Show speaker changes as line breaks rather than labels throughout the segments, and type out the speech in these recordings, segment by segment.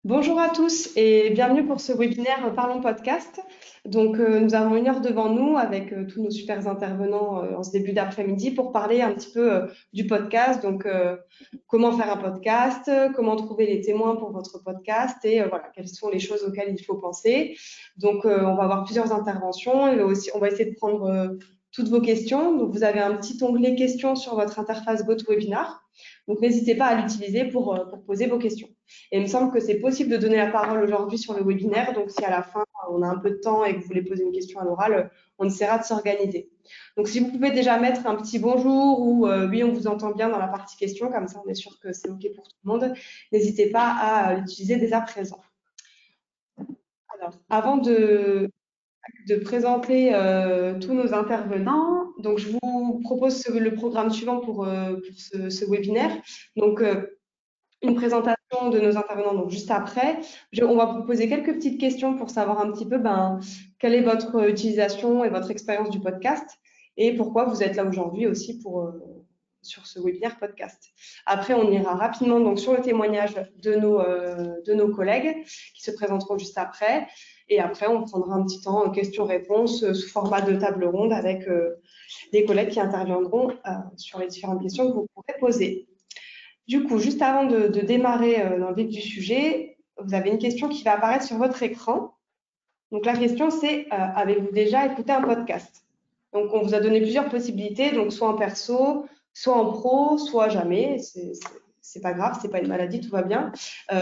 Bonjour à tous et bienvenue pour ce webinaire Parlons Podcast. Nous avons une heure devant nous avec tous nos super intervenants en ce début d'après-midi pour parler un petit peu du podcast. Comment faire un podcast, comment trouver les témoins pour votre podcast et voilà, quelles sont les choses auxquelles il faut penser. On va avoir plusieurs interventions et aussi, on va essayer de prendre toutes vos questions. Donc, vous avez un petit onglet questions sur votre interface GoToWebinar. Donc, n'hésitez pas à l'utiliser pour poser vos questions. Et il me semble que c'est possible de donner la parole aujourd'hui sur le webinaire. Donc, si à la fin, on a un peu de temps et que vous voulez poser une question à l'oral, on essaiera de s'organiser. Donc, si vous pouvez déjà mettre un petit bonjour ou oui, on vous entend bien dans la partie questions, comme ça, on est sûr que c'est OK pour tout le monde. N'hésitez pas à l'utiliser dès à présent. Alors, avant de présenter tous nos intervenants, donc je vous propose le programme suivant pour ce webinaire. Donc, une présentation de nos intervenants donc juste après. On va vous poser quelques petites questions pour savoir un petit peu quelle est votre utilisation et votre expérience du podcast et pourquoi vous êtes là aujourd'hui aussi sur ce webinaire podcast. Après, on ira rapidement donc sur le témoignage de nos collègues qui se présenteront juste après. Et après, on prendra un petit temps questions-réponses sous format de table ronde avec des collègues qui interviendront sur les différentes questions que vous pourrez poser. Du coup, juste avant de démarrer dans le vif du sujet, vous avez une question qui va apparaître sur votre écran. Donc la question c'est avez-vous déjà écouté un podcast? Donc on vous a donné plusieurs possibilités, donc soit en perso, soit en pro, soit jamais. C'est pas grave, c'est pas une maladie, tout va bien.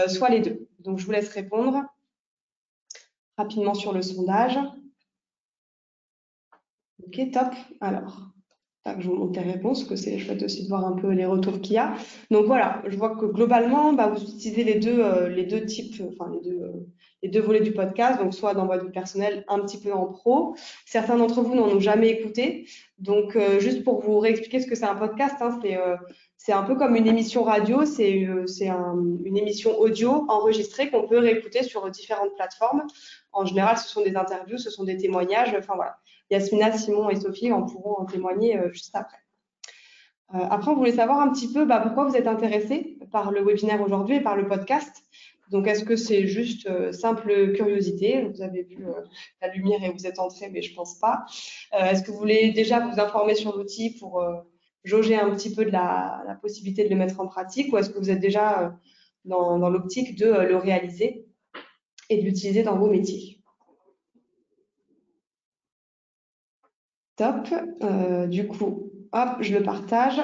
Soit les deux. Donc je vous laisse répondre rapidement sur le sondage. Ok, top. Alors, je vous montre les réponses, que c'est chouette aussi de voir un peu les retours qu'il y a. Donc voilà, je vois que globalement, vous utilisez les deux types, enfin les deux volets du podcast, donc soit dans votre vie personnelle, un petit peu en pro. Certains d'entre vous n'en ont jamais écouté. Donc juste pour vous réexpliquer ce que c'est un podcast, c'est un peu comme une émission radio, une émission audio enregistrée qu'on peut réécouter sur différentes plateformes. En général, ce sont des interviews, ce sont des témoignages, enfin voilà. Yasmina, Simon et Sophie en pourront en témoigner juste après. Après, on voulait savoir un petit peu pourquoi vous êtes intéressés par le webinaire aujourd'hui et par le podcast. Donc, est-ce que c'est juste simple curiosité? Vous avez vu la lumière et vous êtes entrés, mais je pense pas. Est-ce que vous voulez déjà vous informer sur l'outil pour jauger un petit peu de la possibilité de le mettre en pratique, ou est-ce que vous êtes déjà dans l'optique de le réaliser et de l'utiliser dans vos métiers? Top. Du coup, hop, je le partage.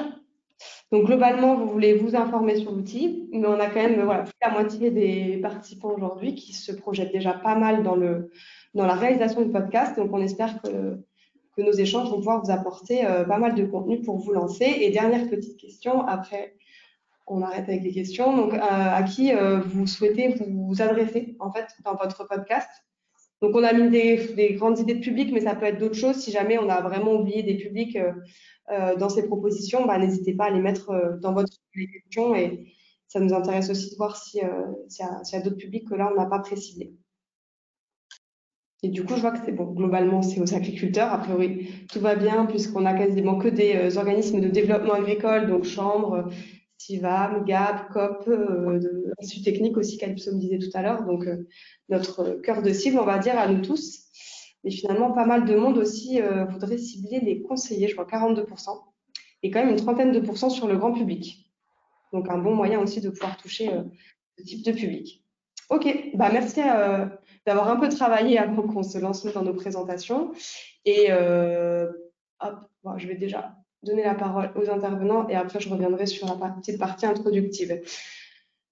Donc, globalement, vous voulez vous informer sur l'outil, mais on a quand même voilà, plus de la moitié des participants aujourd'hui qui se projettent déjà pas mal dans la réalisation du podcast. Donc, on espère que nos échanges vont pouvoir vous apporter pas mal de contenu pour vous lancer. Et dernière petite question, après, on arrête avec les questions. Donc, à qui vous souhaitez vous adresser, en fait, dans votre podcast? Donc, on a mis des grandes idées de public, mais ça peut être d'autres choses. Si jamais on a vraiment oublié des publics dans ces propositions, n'hésitez pas à les mettre dans votre question. Et ça nous intéresse aussi de voir s'il y a d'autres publics que là, on n'a pas précisé. Et du coup, je vois que c'est bon. Globalement, c'est aux agriculteurs. A priori, tout va bien puisqu'on a quasiment que des organismes de développement agricole, donc chambres, CIVAM, GAB, COP, Institut technique aussi, Calypso me disait tout à l'heure. Donc, notre cœur de cible, on va dire, à nous tous. Mais finalement, pas mal de monde aussi voudrait cibler les conseillers, je crois 42%, et quand même une trentaine de pourcents sur le grand public. Donc, un bon moyen aussi de pouvoir toucher ce type de public. Ok, merci d'avoir un peu travaillé avant qu'on se lance dans nos présentations. Et hop, je vais déjà donner la parole aux intervenants et après je reviendrai sur la petite partie introductive.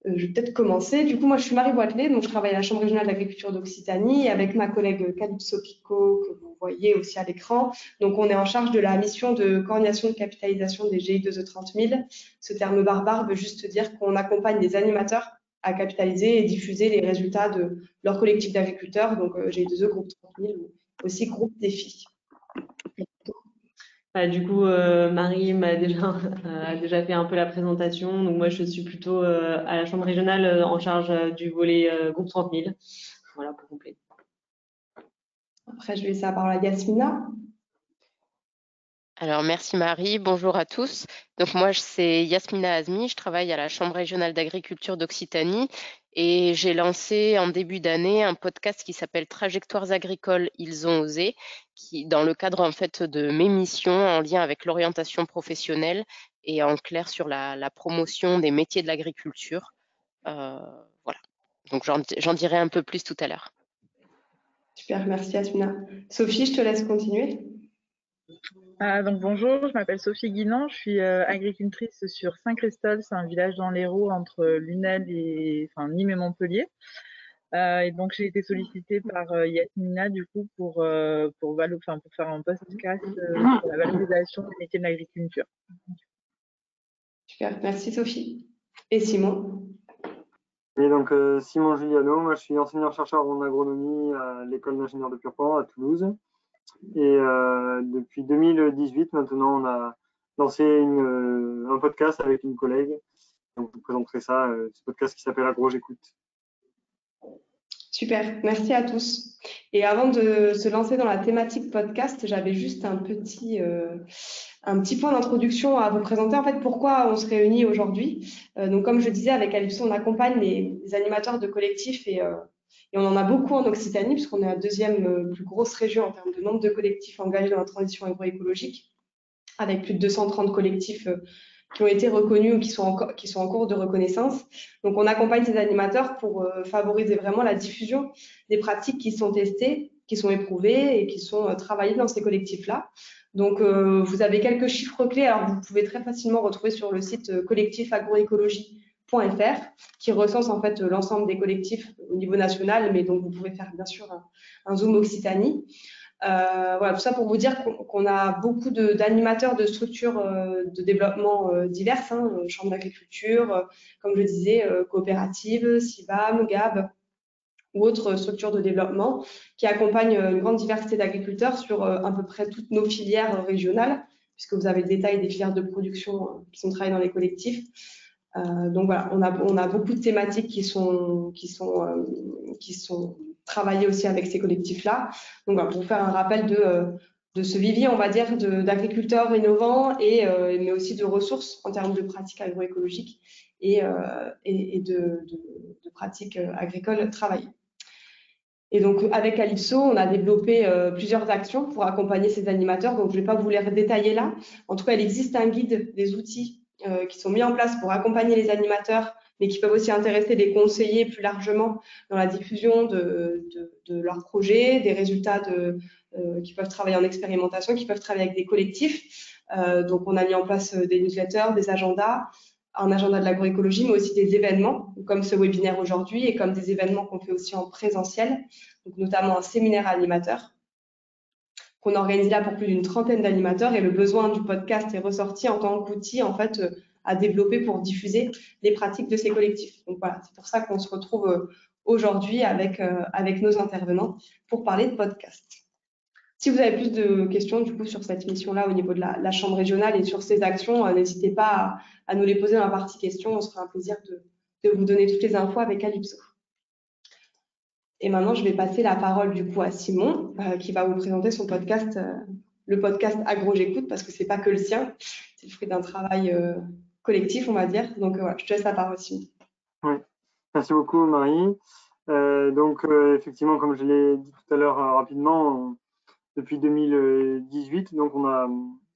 Je vais peut-être commencer. Du coup, moi, je suis Marie Boitelet, donc je travaille à la Chambre régionale d'agriculture d'Occitanie avec ma collègue Calypso Pico, que vous voyez aussi à l'écran. Donc, on est en charge de la mission de coordination de capitalisation des GI2E 30 000. Ce terme barbare veut juste dire qu'on accompagne les animateurs à capitaliser et diffuser les résultats de leur collectif d'agriculteurs, donc GI2E, groupe 30 000 ou aussi groupe défi.
Du coup, Marie a déjà fait un peu la présentation. Donc moi, je suis plutôt à la Chambre régionale en charge du volet groupe 30 000. Voilà, pour compléter.
Après, je vais laisser la parole à Yasmina.
Alors, merci Marie, bonjour à tous. Donc moi, c'est Yasmina Azmi, je travaille à la Chambre régionale d'agriculture d'Occitanie et j'ai lancé en début d'année un podcast qui s'appelle Trajectoires agricoles, ils ont osé, qui dans le cadre en fait de mes missions en lien avec l'orientation professionnelle et en clair sur la promotion des métiers de l'agriculture. Euh, voilà. Donc j'en dirai un peu plus tout à l'heure.
Super, merci Yasmina. Sophie, je te laisse continuer.
Donc bonjour, je m'appelle Sophie Guinan, je suis agricultrice sur Saint-Christol, c'est un village dans l'Hérault entre Lunel et Nîmes et Montpellier. Et donc j'ai été sollicitée par Yasmina du coup pour faire un podcast sur la valorisation des métiers de l'agriculture.
Super, merci Sophie. Et Simon?
Et donc Simon Giuliano, moi je suis enseignant-chercheur en agronomie à l'école d'ingénieurs de Purpan à Toulouse. Et depuis 2018, maintenant, on a lancé un podcast avec une collègue. Donc, je vous présenterai ça, ce podcast qui s'appelle Agro J'écoute.
Super, merci à tous. Et avant de se lancer dans la thématique podcast, j'avais juste un petit point d'introduction à vous présenter. En fait, pourquoi on se réunit aujourd'hui. Donc, comme je disais, avec Alypso, on accompagne les animateurs de collectifs et on en a beaucoup en Occitanie, puisqu'on est la deuxième plus grosse région en termes de nombre de collectifs engagés dans la transition agroécologique, avec plus de 230 collectifs qui ont été reconnus ou qui sont en cours de reconnaissance. Donc, on accompagne ces animateurs pour favoriser vraiment la diffusion des pratiques qui sont testées, qui sont éprouvées et qui sont travaillées dans ces collectifs-là. Donc, vous avez quelques chiffres clés. Alors, vous pouvez très facilement retrouver sur le site collectifagroécologie.fr qui recense en fait l'ensemble des collectifs au niveau national, mais donc vous pouvez faire bien sûr un zoom Occitanie. Voilà, tout ça pour vous dire qu'on a beaucoup d'animateurs de structures de développement diverses, chambres d'agriculture, comme je disais, coopératives, CIBAM, GAB ou autres structures de développement qui accompagnent une grande diversité d'agriculteurs sur à peu près toutes nos filières régionales, puisque vous avez le détail des filières de production qui sont travaillées dans les collectifs. Donc voilà, on a beaucoup de thématiques qui sont travaillées aussi avec ces collectifs-là. Donc voilà, pour vous faire un rappel de ce vivier, on va dire, d'agriculteurs innovants mais aussi de ressources en termes de pratiques agroécologiques et de pratiques agricoles travaillées. Et donc, avec Alypso, on a développé plusieurs actions pour accompagner ces animateurs. Donc, je ne vais pas vous les détailler là. En tout cas, il existe un guide des outils qui sont mis en place pour accompagner les animateurs, mais qui peuvent aussi intéresser les conseillers plus largement dans la diffusion de leurs projets, des résultats qui peuvent travailler en expérimentation, qui peuvent travailler avec des collectifs. Donc, on a mis en place des newsletters, des agendas, un agenda de l'agroécologie, mais aussi des événements, comme ce webinaire aujourd'hui, et comme des événements qu'on fait aussi en présentiel, donc notamment un séminaire animateur qu'on organise là pour plus d'une trentaine d'animateurs, et le besoin du podcast est ressorti en tant qu'outil en fait à développer pour diffuser les pratiques de ces collectifs. Donc voilà, c'est pour ça qu'on se retrouve aujourd'hui avec nos intervenants pour parler de podcast. Si vous avez plus de questions du coup sur cette mission-là au niveau de la Chambre régionale et sur ces actions, n'hésitez pas à nous les poser dans la partie questions. On se fera un plaisir de vous donner toutes les infos avec Alypso. Et maintenant, je vais passer la parole du coup à Simon qui va vous présenter son podcast, le podcast Agro J'écoute, parce que c'est pas que le sien, c'est le fruit d'un travail collectif, on va dire. Donc voilà, je te laisse la parole, Simon.
Oui, merci beaucoup Marie. Effectivement, comme je l'ai dit tout à l'heure rapidement, depuis 2018, donc on a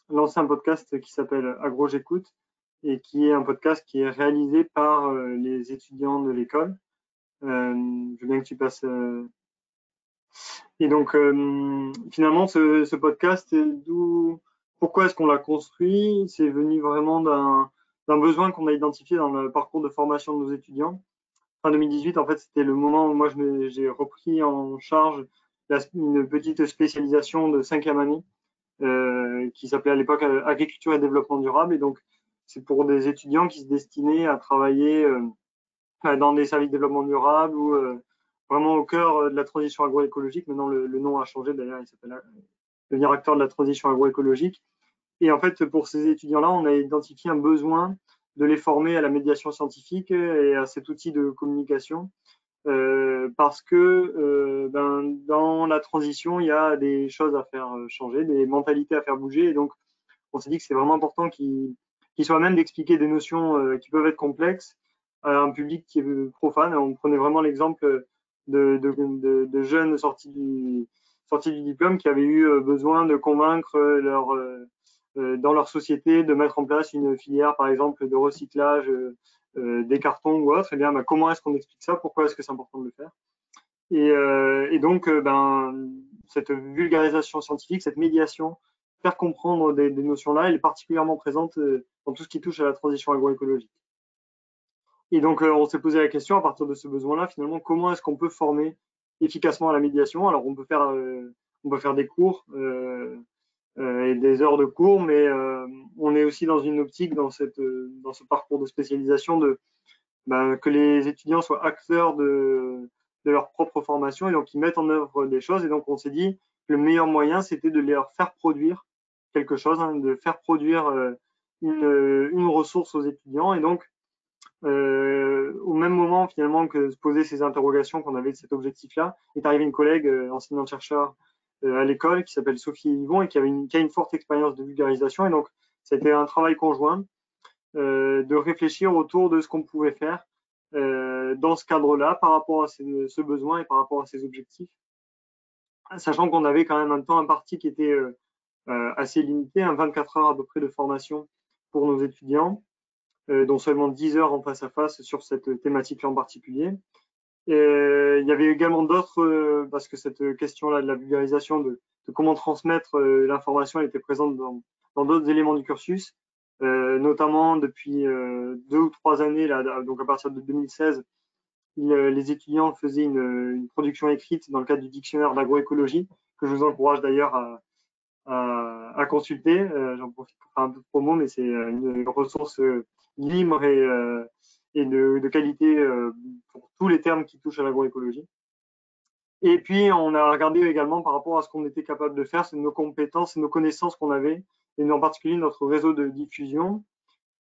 lancé un podcast qui s'appelle Agro J'écoute et qui est un podcast qui est réalisé par les étudiants de l'école. Je veux bien que tu passes. Et donc, finalement, ce podcast, pourquoi est-ce qu'on l'a construit? C'est venu vraiment d'un besoin qu'on a identifié dans le parcours de formation de nos étudiants. Fin 2018, en fait, c'était le moment où moi, j'ai repris en charge une petite spécialisation de 5e année qui s'appelait à l'époque Agriculture et Développement Durable. Et donc, c'est pour des étudiants qui se destinaient à travailler dans des services de développement durable ou vraiment au cœur de la transition agroécologique. Maintenant, le nom a changé d'ailleurs, il s'appelle devenir acteur de la transition agroécologique. Et en fait, pour ces étudiants-là, on a identifié un besoin de les former à la médiation scientifique et à cet outil de communication parce que dans la transition, il y a des choses à faire changer, des mentalités à faire bouger. Et donc, on s'est dit que c'est vraiment important qu'il soit à même d'expliquer des notions qui peuvent être complexes à un public qui est profane. On prenait vraiment l'exemple de jeunes sortis du diplôme qui avaient eu besoin de convaincre dans leur société de mettre en place une filière, par exemple, de recyclage des cartons ou autre. Eh bien, comment est-ce qu'on explique ça? Pourquoi est-ce que c'est important de le faire? Et donc, cette vulgarisation scientifique, cette médiation, faire comprendre des notions-là, elle est particulièrement présente dans tout ce qui touche à la transition agroécologique. Et donc, on s'est posé la question, à partir de ce besoin-là, finalement, comment est-ce qu'on peut former efficacement à la médiation? Alors, on peut faire des cours et des heures de cours, mais on est aussi dans une optique, dans ce parcours de spécialisation, que les étudiants soient acteurs de leur propre formation et donc ils mettent en œuvre des choses. Et donc, on s'est dit que le meilleur moyen, c'était de leur faire produire quelque chose, de faire produire une ressource aux étudiants. Et donc, au même moment finalement que se poser ces interrogations, qu'on avait de cet objectif-là, est arrivée une collègue enseignante-chercheur à l'école qui s'appelle Sophie Yvon et qui a une forte expérience de vulgarisation. Et donc, c'était un travail conjoint de réfléchir autour de ce qu'on pouvait faire dans ce cadre-là par rapport à ce besoin et par rapport à ces objectifs, sachant qu'on avait quand même un temps imparti qui était assez limité, 24 heures à peu près de formation pour nos étudiants, dont seulement 10 heures en face à face sur cette thématique-là en particulier. Et il y avait également d'autres, parce que cette question-là de la vulgarisation, de comment transmettre l'information, elle était présente dans d'autres éléments du cursus, notamment depuis 2 ou 3 années, là, donc à partir de 2016, les étudiants faisaient une production écrite dans le cadre du dictionnaire d'agroécologie, que je vous encourage d'ailleurs à consulter. J'en profite pour faire un peu de promo, mais c'est une ressource libre et de qualité pour tous les termes qui touchent à l'agroécologie. Et puis, on a regardé également par rapport à ce qu'on était capable de faire, c'est nos compétences et nos connaissances qu'on avait, et en particulier notre réseau de diffusion.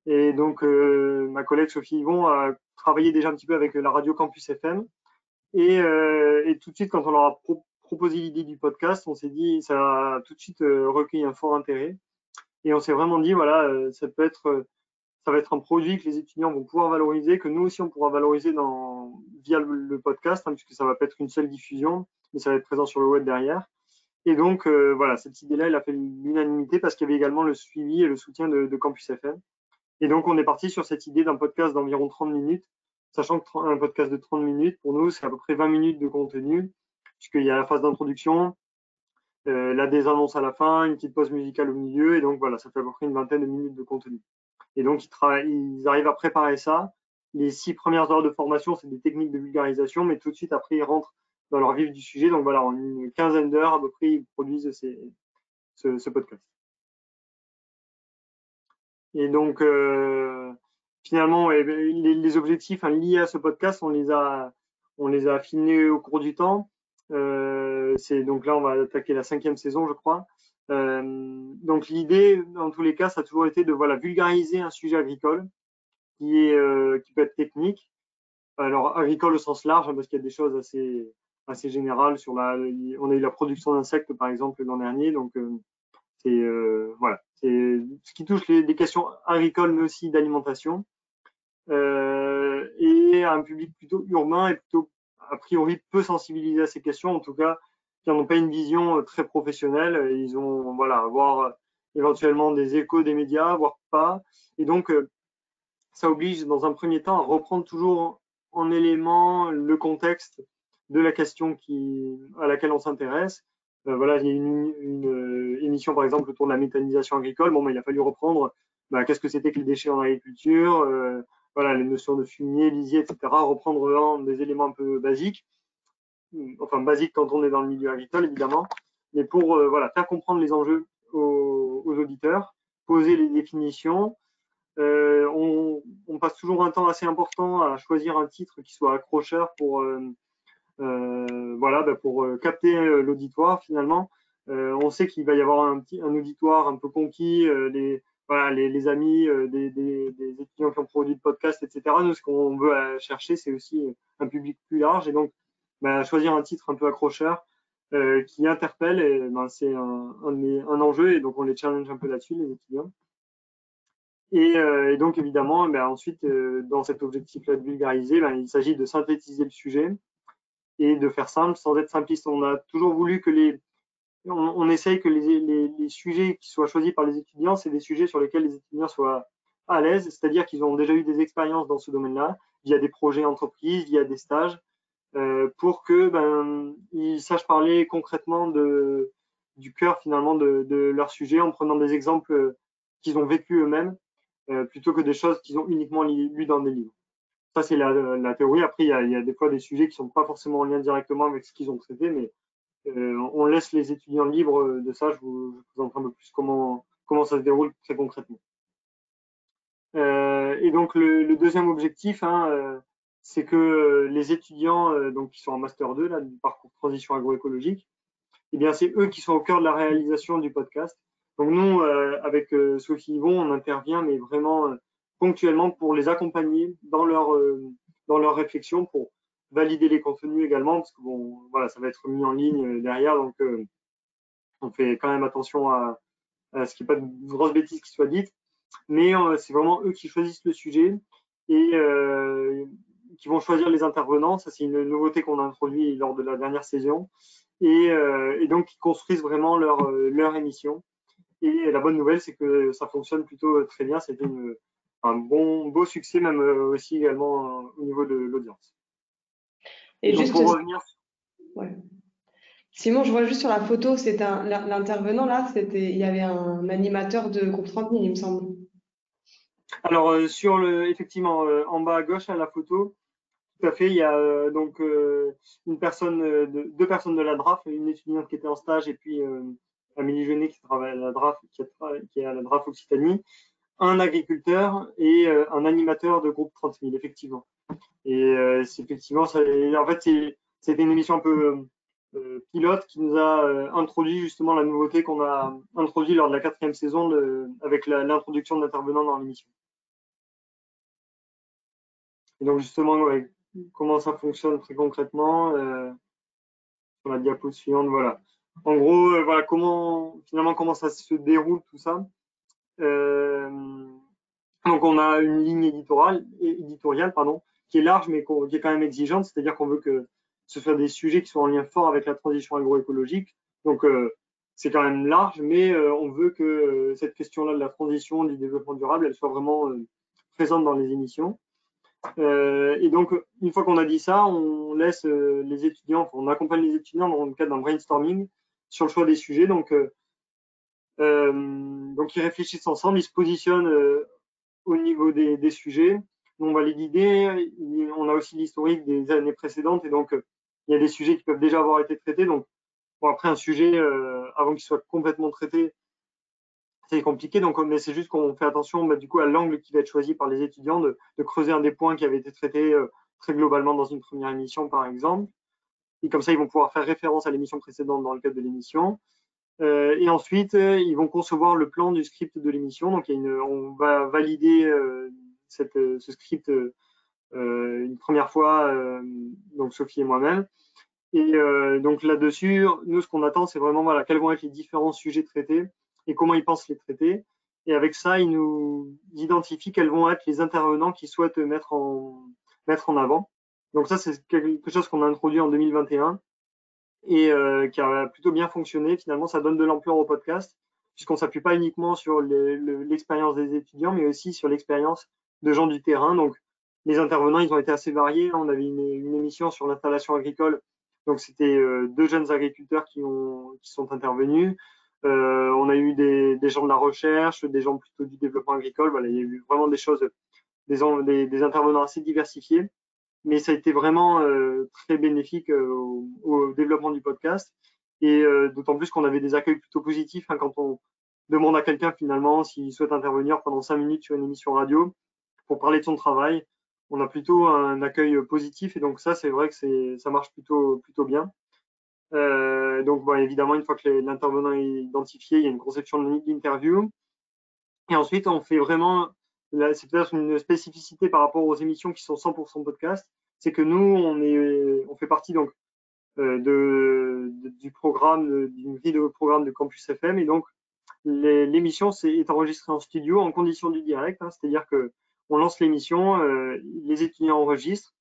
Et donc, ma collègue Sophie Yvon a travaillé déjà un petit peu avec la radio Campus FM. Et tout de suite, quand on leur a proposé l'idée du podcast, on s'est dit, ça a tout de suite recueilli un fort intérêt. Et on s'est vraiment dit, voilà, ça va être un produit que les étudiants vont pouvoir valoriser, que nous aussi on pourra valoriser via le podcast, puisque ça va pas être une seule diffusion, mais ça va être présent sur le web derrière. Et donc, voilà, cette idée-là, elle a fait l'unanimité parce qu'il y avait également le suivi et le soutien de Campus FM. Et donc, on est parti sur cette idée d'un podcast d'environ 30 minutes, sachant qu'un podcast de 30 minutes, pour nous, c'est à peu près 20 minutes de contenu, puisqu'il y a la phase d'introduction, la désannonce à la fin, une petite pause musicale au milieu, et donc voilà, ça fait à peu près une vingtaine de minutes de contenu. Et donc, ils arrivent à préparer ça. Les 6 premières heures de formation, c'est des techniques de vulgarisation, mais tout de suite, après, ils rentrent dans leur vif du sujet. Donc voilà, en une quinzaine d'heures, à peu près, ils produisent ce podcast. Et donc, finalement, les objectifs liés à ce podcast, on les a affinés au cours du temps. Donc là, on va attaquer la 5e saison, je crois. Donc l'idée, dans tous les cas, ça a toujours été de vulgariser un sujet agricole qui peut être technique. Alors agricole au sens large, parce qu'il y a des choses assez générales sur on a eu la production d'insectes par exemple l'an dernier, donc c'est ce qui touche des questions agricoles mais aussi d'alimentation, et un public plutôt urbain et plutôt a priori peu sensibilisé à ces questions, en tout cas qui n'ont pas une vision très professionnelle. Ils ont avoir éventuellement des échos des médias, voire pas, et donc ça oblige dans un premier temps à reprendre toujours en élément le contexte de la question à laquelle on s'intéresse. Il y a une émission par exemple autour de la méthanisation agricole. Il a fallu reprendre qu'est-ce que c'était que les déchets en agriculture, les notions de fumier, lisier, etc. Reprendre vraiment des éléments un peu basiques, enfin basiques quand on est dans le milieu agricole évidemment, mais pour faire comprendre les enjeux aux auditeurs, poser les définitions. On passe toujours un temps assez important à choisir un titre qui soit accrocheur pour capter l'auditoire finalement. On sait qu'il va y avoir un auditoire un peu conquis, les amis des étudiants qui ont produit le podcast, etc. Nous, ce qu'on veut chercher, c'est aussi un public plus large, et donc choisir un titre un peu accrocheur qui interpellent. Et, ben, c'est un enjeu et donc on les challenge un peu là-dessus, les étudiants. Et donc évidemment, ben, ensuite, dans cet objectif-là de vulgariser, ben, il s'agit de synthétiser le sujet et de faire simple sans être simpliste. On a toujours voulu que on essaye que les sujets qui soient choisis par les étudiants, c'est des sujets sur lesquels les étudiants soient à l'aise, c'est-à-dire qu'ils ont déjà eu des expériences dans ce domaine-là, via des projets entreprises, via des stages, pour que ils sachent parler concrètement du cœur finalement de leur sujet en prenant des exemples qu'ils ont vécu eux-mêmes, plutôt que des choses qu'ils ont uniquement lues dans des livres. Ça, c'est la théorie. Après, il y a des fois des sujets qui sont pas forcément en lien directement avec ce qu'ils ont traité, mais on laisse les étudiants libres de ça. Je vous présente un peu plus comment ça se déroule très concrètement. Et donc le deuxième objectif, c'est que les étudiants donc qui sont en master 2 là, du parcours transition agroécologique, eh bien c'est eux qui sont au cœur de la réalisation du podcast. Donc nous, avec Sophie Yvon, on intervient, mais vraiment ponctuellement pour les accompagner dans leur réflexion, pour valider les contenus également, parce que bon, voilà, ça va être mis en ligne derrière, donc on fait quand même attention à ce qu'il n'y ait pas de grosses bêtises qui soient dites. Mais c'est vraiment eux qui choisissent le sujet et qui vont choisir les intervenants. Ça, c'est une nouveauté qu'on a introduit lors de la dernière saison. Et donc, ils construisent vraiment leur émission. Et la bonne nouvelle, c'est que ça fonctionne plutôt très bien. C'était un beau succès, même aussi également au niveau de l'audience.
Et
donc,
juste,
pour revenir.
ouais. Simon, je vois juste sur la photo, c'est l'intervenant là, il y avait un animateur de groupe 30 000, il me semble.
Alors, effectivement, en bas à gauche, à la photo, tout à fait, il y a donc deux personnes de la DRAF, une étudiante qui était en stage et puis Amélie Jeunet qui travaille à la DRAF, qui est à la DRAF Occitanie, un agriculteur et un animateur de groupe 30 000, effectivement. Et effectivement, en fait, c'était une émission un peu pilote qui nous a introduit justement la nouveauté qu'on a introduit lors de la 4e saison avec l'introduction d'intervenants dans l'émission. Et donc justement, ouais, comment ça fonctionne très concrètement sur la diapo suivante, voilà. En gros, voilà comment ça se déroule tout ça. Donc on a une ligne éditoriale, qui est large mais qui est quand même exigeante, c'est-à-dire qu'on veut que ce soit des sujets qui soient en lien fort avec la transition agroécologique. Donc c'est quand même large, mais on veut que cette question-là de la transition, du développement durable, elle soit vraiment présente dans les émissions. Et donc, une fois qu'on a dit ça, on laisse les étudiants, on accompagne les étudiants dans le cadre d'un brainstorming sur le choix des sujets. Donc ils réfléchissent ensemble, ils se positionnent au niveau des sujets. Nous, on va les guider. On a aussi l'historique des années précédentes et donc il y a des sujets qui peuvent déjà avoir été traités. Donc, bon, après un sujet, avant qu'il soit complètement traité, c'est compliqué, donc mais c'est juste qu'on fait attention du coup à l'angle qui va être choisi par les étudiants, de creuser un des points qui avait été traité très globalement dans une première émission par exemple, et comme ça ils vont pouvoir faire référence à l'émission précédente dans le cadre de l'émission, et ensuite ils vont concevoir le plan du script de l'émission, donc on va valider ce script une première fois, donc Sophie et moi-même, et donc là-dessus, nous ce qu'on attend c'est vraiment voilà, quels vont être les différents sujets traités et comment ils pensent les traiter. Et avec ça, ils nous identifient quels vont être les intervenants qu'ils souhaitent mettre en avant. Donc ça, c'est quelque chose qu'on a introduit en 2021 et qui a plutôt bien fonctionné. Finalement, ça donne de l'ampleur au podcast, puisqu'on ne s'appuie pas uniquement sur l'expérience des étudiants, mais aussi sur l'expérience de gens du terrain. Donc les intervenants, ils ont été assez variés. On avait une émission sur l'installation agricole. Donc c'était 2 jeunes agriculteurs qui sont intervenus. On a eu des gens de la recherche, des gens plutôt du développement agricole. Voilà, il y a eu vraiment des choses, des intervenants assez diversifiés, mais ça a été vraiment très bénéfique au développement du podcast. Et d'autant plus qu'on avait des accueils plutôt positifs quand on demande à quelqu'un finalement s'il souhaite intervenir pendant 5 minutes sur une émission radio pour parler de son travail. On a plutôt un accueil positif et donc ça, c'est vrai que ça marche plutôt bien. Donc bon, évidemment, une fois que l'intervenant est identifié, il y a une conception de l'interview. Et ensuite, on fait vraiment, c'est peut-être une spécificité par rapport aux émissions qui sont 100% podcast, c'est que nous, on fait partie donc du programme, d'une grille de programme de Campus FM. Et donc, l'émission est enregistrée en studio en condition du direct, hein, c'est-à-dire que on lance l'émission, les étudiants enregistrent.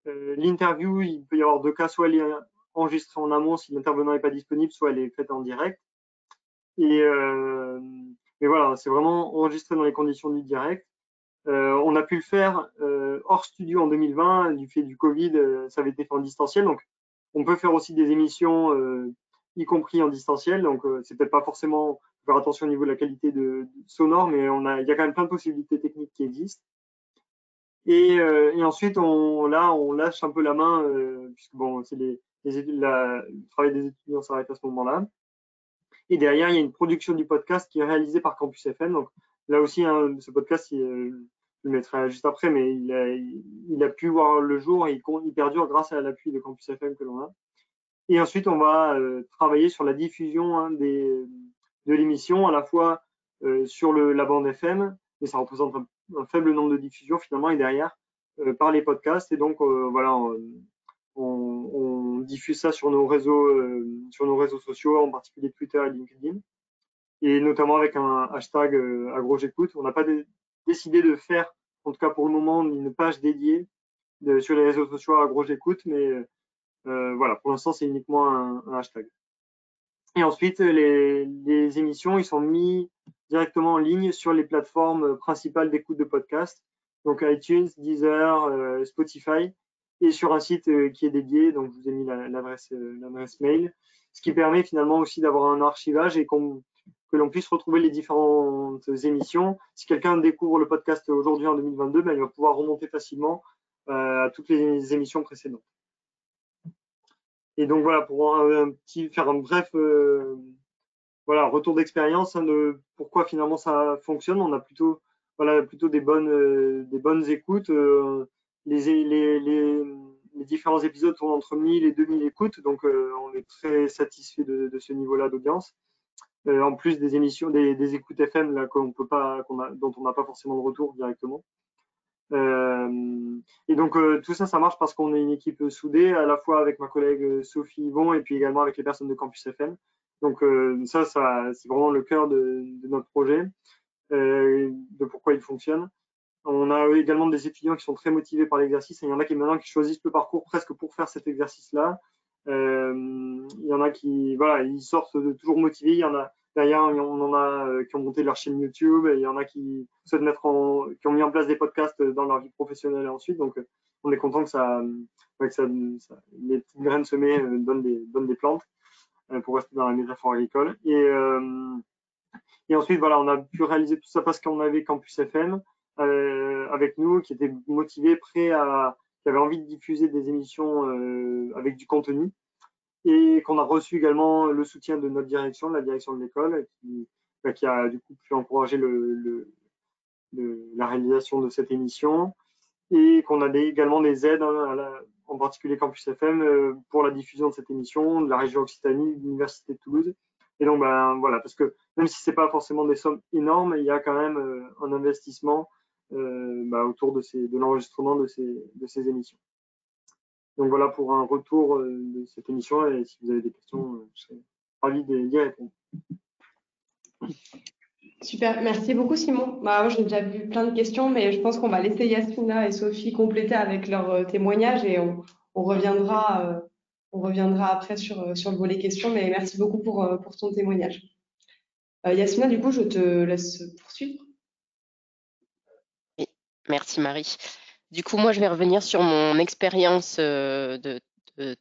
L'interview, il peut y avoir deux cas, soit elle est enregistrée en amont si l'intervenant n'est pas disponible, soit elle est faite en direct. Mais voilà, c'est vraiment enregistré dans les conditions du direct. On a pu le faire hors studio en 2020, du fait du Covid, ça avait été fait en distanciel. Donc, on peut faire aussi des émissions, y compris en distanciel. Donc, c'est peut-être pas forcément faire attention au niveau de la qualité de sonore, mais il y a quand même plein de possibilités techniques qui existent. Et ensuite, on lâche un peu la main, puisque bon, c'est le travail des étudiants s'arrête à ce moment-là. Et derrière, il y a une production du podcast qui est réalisée par Campus FM. Donc là aussi, hein, ce podcast, je le mettrai juste après, mais il a pu voir le jour et il perdure grâce à l'appui de Campus FM que l'on a. Et ensuite, on va travailler sur la diffusion, hein, de l'émission, à la fois sur la bande FM, mais ça représente un faible nombre de diffusions finalement, et derrière, par les podcasts. Et donc, voilà, on diffuse ça sur nos réseaux sociaux, en particulier Twitter et LinkedIn, et notamment avec un hashtag AgroJécoute. On n'a pas décidé de faire, en tout cas pour le moment, une page dédiée sur les réseaux sociaux à AgroJécoute, mais voilà, pour l'instant, c'est uniquement un hashtag. Et ensuite, les émissions, ils sont mis directement en ligne sur les plateformes principales d'écoute de podcasts, donc iTunes, Deezer, Spotify, et sur un site qui est dédié. Donc, je vous ai mis l'adresse mail, ce qui permet finalement aussi d'avoir un archivage et que l'on puisse retrouver les différentes émissions. Si quelqu'un découvre le podcast aujourd'hui en 2022, ben, il va pouvoir remonter facilement à toutes les émissions précédentes. Et donc voilà, pour faire un bref voilà, retour d'expérience, hein, de pourquoi finalement ça fonctionne. On a plutôt des bonnes écoutes. Les différents épisodes tournent entre 1000 et 2000 écoutes, donc on est très satisfait de ce niveau-là d'audience. En plus des émissions, des écoutes FM là dont on n'a pas forcément de retour directement. Et donc tout ça marche parce qu'on est une équipe soudée, à la fois avec ma collègue Sophie Yvon et puis également avec les personnes de Campus FM. Donc ça c'est vraiment le cœur de notre projet, de pourquoi il fonctionne. On a également des étudiants qui sont très motivés par l'exercice, et il y en a qui maintenant qui choisissent le parcours presque pour faire cet exercice-là. Il y en a qui ils sortent toujours motivés. Il y en a derrière, on en a qui ont monté leur chaîne YouTube, et il y en a qui souhaitent qui ont mis en place des podcasts dans leur vie professionnelle ensuite. Donc on est content que les petites graines semées donnent des plantes, pour rester dans la métaphore agricole. Et ensuite, voilà, on a pu réaliser tout ça parce qu'on avait Campus FM avec nous, qui était motivé, qui avait envie de diffuser des émissions avec du contenu, et qu'on a reçu également le soutien de notre direction, de la direction de l'école, qui a du coup pu encourager la réalisation de cette émission, et qu'on a également des aides, hein, en particulier Campus FM, pour la diffusion de cette émission, de la région Occitanie, de l'Université de Toulouse. Et donc, voilà, parce que même si c'est pas forcément des sommes énormes, il y a quand même un investissement autour de l'enregistrement de ces émissions. Donc voilà pour un retour de cette émission, et si vous avez des questions, je serais ravi d'y répondre.
Super, merci beaucoup Simon. Moi j'ai déjà vu plein de questions, mais je pense qu'on va laisser Yasmina et Sophie compléter avec leurs témoignages, et on reviendra après sur le volet questions, mais merci beaucoup pour ton témoignage. Yasmina, du coup, je te laisse poursuivre.
Oui, merci Marie. Du coup, moi, je vais revenir sur mon expérience de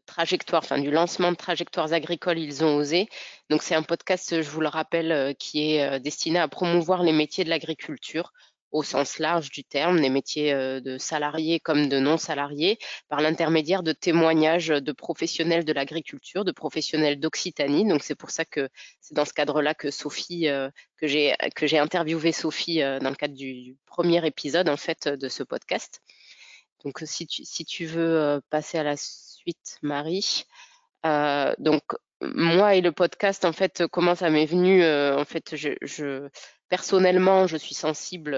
trajectoire, enfin du lancement de Trajectoires agricoles, ils ont osé. Donc, c'est un podcast, je vous le rappelle, qui est destiné à promouvoir les métiers de l'agriculture au sens large du terme, les métiers de salariés comme de non-salariés, par l'intermédiaire de témoignages de professionnels de l'agriculture, de professionnels d'Occitanie. Donc, c'est pour ça que c'est dans ce cadre-là que Sophie, que j'ai interviewé Sophie dans le cadre du premier épisode en fait de ce podcast. Donc, si tu veux passer à la suite, Marie. Donc, moi et le podcast, en fait, comment ça m'est venu, en fait, Personnellement, je suis sensible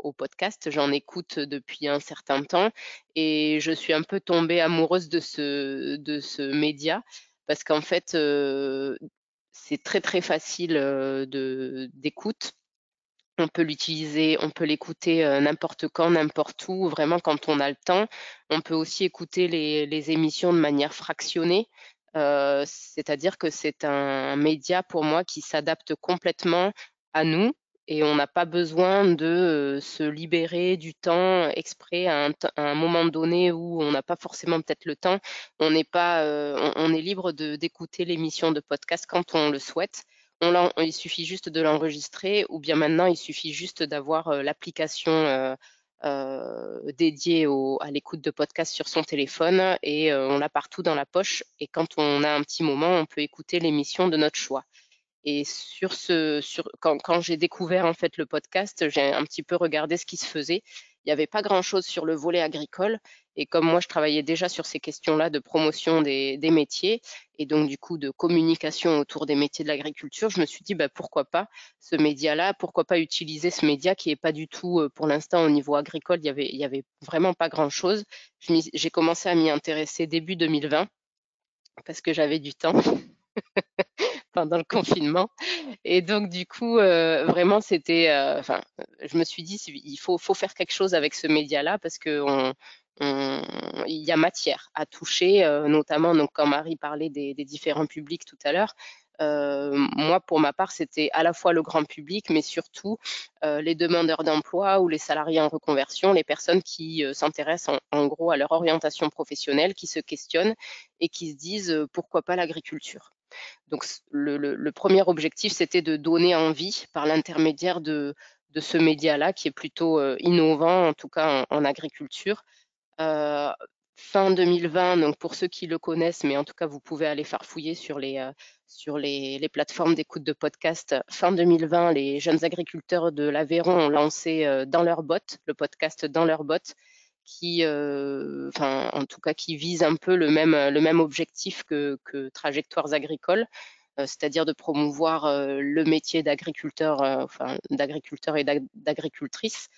au podcast, j'en écoute depuis un certain temps et je suis un peu tombée amoureuse de ce média parce qu'en fait, c'est très très facile d'écoute. On peut l'utiliser, on peut l'écouter n'importe quand, n'importe où, vraiment quand on a le temps. On peut aussi écouter les émissions de manière fractionnée, c'est-à-dire que c'est un média pour moi qui s'adapte complètement à nous et on n'a pas besoin de se libérer du temps exprès à un moment donné où on n'a pas forcément peut-être le temps. On n'est pas, on est libre d'écouter l'émission de podcast quand on le souhaite. Il suffit juste de l'enregistrer ou bien maintenant, il suffit juste d'avoir l'application dédiée à l'écoute de podcast sur son téléphone et on l'a partout dans la poche. Et quand on a un petit moment, on peut écouter l'émission de notre choix. Et quand j'ai découvert en fait le podcast, j'ai un petit peu regardé ce qui se faisait. Il n'y avait pas grand-chose sur le volet agricole. Et comme moi, je travaillais déjà sur ces questions-là de promotion des métiers et donc du coup de communication autour des métiers de l'agriculture, je me suis dit bah, pourquoi pas ce média-là, pourquoi pas utiliser ce média qui n'est pas du tout, pour l'instant au niveau agricole, il y avait vraiment pas grand-chose. J'ai commencé à m'y intéresser début 2020 parce que j'avais du temps pendant le confinement. Et donc, du coup, vraiment, c'était, enfin, je me suis dit, il faut faire quelque chose avec ce média-là parce que il y a matière à toucher, notamment, donc, quand Marie parlait des différents publics tout à l'heure. Moi, pour ma part, c'était à la fois le grand public, mais surtout les demandeurs d'emploi ou les salariés en reconversion, les personnes qui s'intéressent en gros à leur orientation professionnelle, qui se questionnent et qui se disent pourquoi pas l'agriculture. Donc, le premier objectif, c'était de donner envie par l'intermédiaire de ce média-là, qui est plutôt innovant, en tout cas en agriculture. Euh, Fin 2020, donc pour ceux qui le connaissent, mais en tout cas, vous pouvez aller farfouiller sur les plateformes d'écoute de podcast. Fin 2020, les jeunes agriculteurs de l'Aveyron ont lancé dans leur botte, le podcast Dans leur botte, qui, enfin, en tout cas, qui vise un peu le même objectif que Trajectoires agricoles, c'est-à-dire de promouvoir le métier d'agriculteur, enfin, d'agriculteur et d'agricultrice.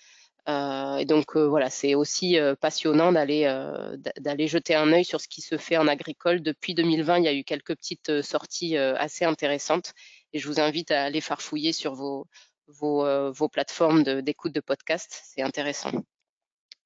Et donc voilà, c'est aussi passionnant d'aller jeter un œil sur ce qui se fait en agricole. Depuis 2020, il y a eu quelques petites sorties assez intéressantes et je vous invite à aller farfouiller sur vos plateformes d'écoute de podcast. C'est intéressant.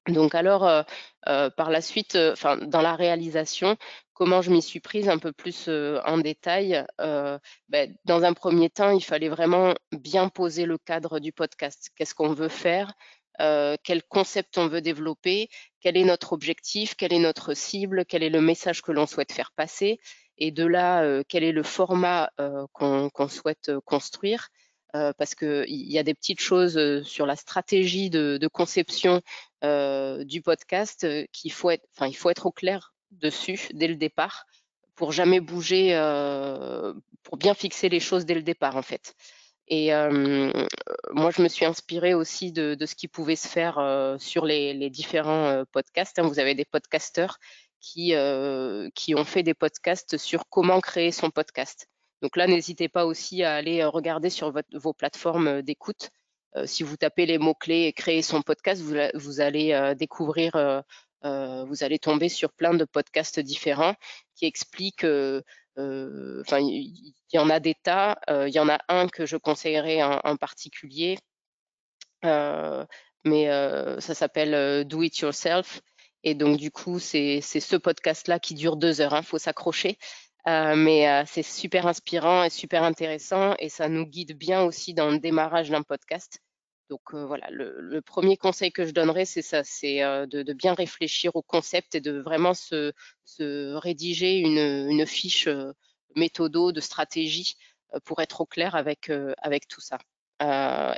Donc alors, par la suite, enfin, dans la réalisation, comment je m'y suis prise un peu plus en détail. Dans un premier temps, il fallait vraiment bien poser le cadre du podcast. Qu'est-ce qu'on veut faire? Quel concept on veut développer? Quel est notre objectif? Quelle est notre cible? Quel est le message que l'on souhaite faire passer? Et de là, quel est le format qu'on souhaite construire? Parce qu'il y a des petites choses sur la stratégie de conception du podcast il faut être au clair dessus dès le départ pour jamais bouger, pour bien fixer les choses dès le départ en fait. Et moi, je me suis inspirée aussi de ce qui pouvait se faire sur les différents podcasts. Vous avez des podcasteurs qui ont fait des podcasts sur comment créer son podcast. Donc là, n'hésitez pas aussi à aller regarder sur vos plateformes d'écoute. Si vous tapez les mots-clés créer son podcast, vous allez découvrir, vous allez tomber sur plein de podcasts différents qui expliquent enfin, il y en a des tas. Il y en a un que je conseillerais en particulier, mais ça s'appelle Do It Yourself. Et donc, du coup, c'est ce podcast-là qui dure 2 heures. Il faut s'accrocher. Mais c'est super inspirant et super intéressant et ça nous guide bien aussi dans le démarrage d'un podcast. Donc voilà, le premier conseil que je donnerais, c'est ça, c'est de bien réfléchir au concept et de vraiment se rédiger une fiche méthodo de stratégie pour être au clair avec tout ça.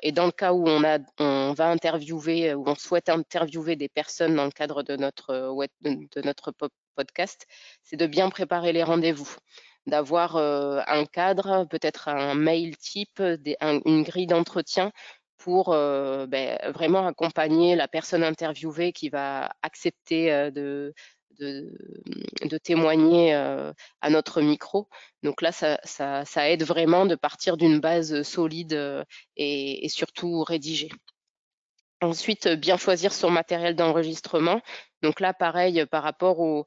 Et dans le cas où on va interviewer, où on souhaite interviewer des personnes dans le cadre de notre podcast, c'est de bien préparer les rendez-vous, d'avoir un cadre, peut-être un mail type, une grille d'entretien pour vraiment accompagner la personne interviewée qui va accepter de témoigner à notre micro. Donc là, ça aide vraiment de partir d'une base solide et surtout rédigée. Ensuite, bien choisir son matériel d'enregistrement. Donc là, pareil, par rapport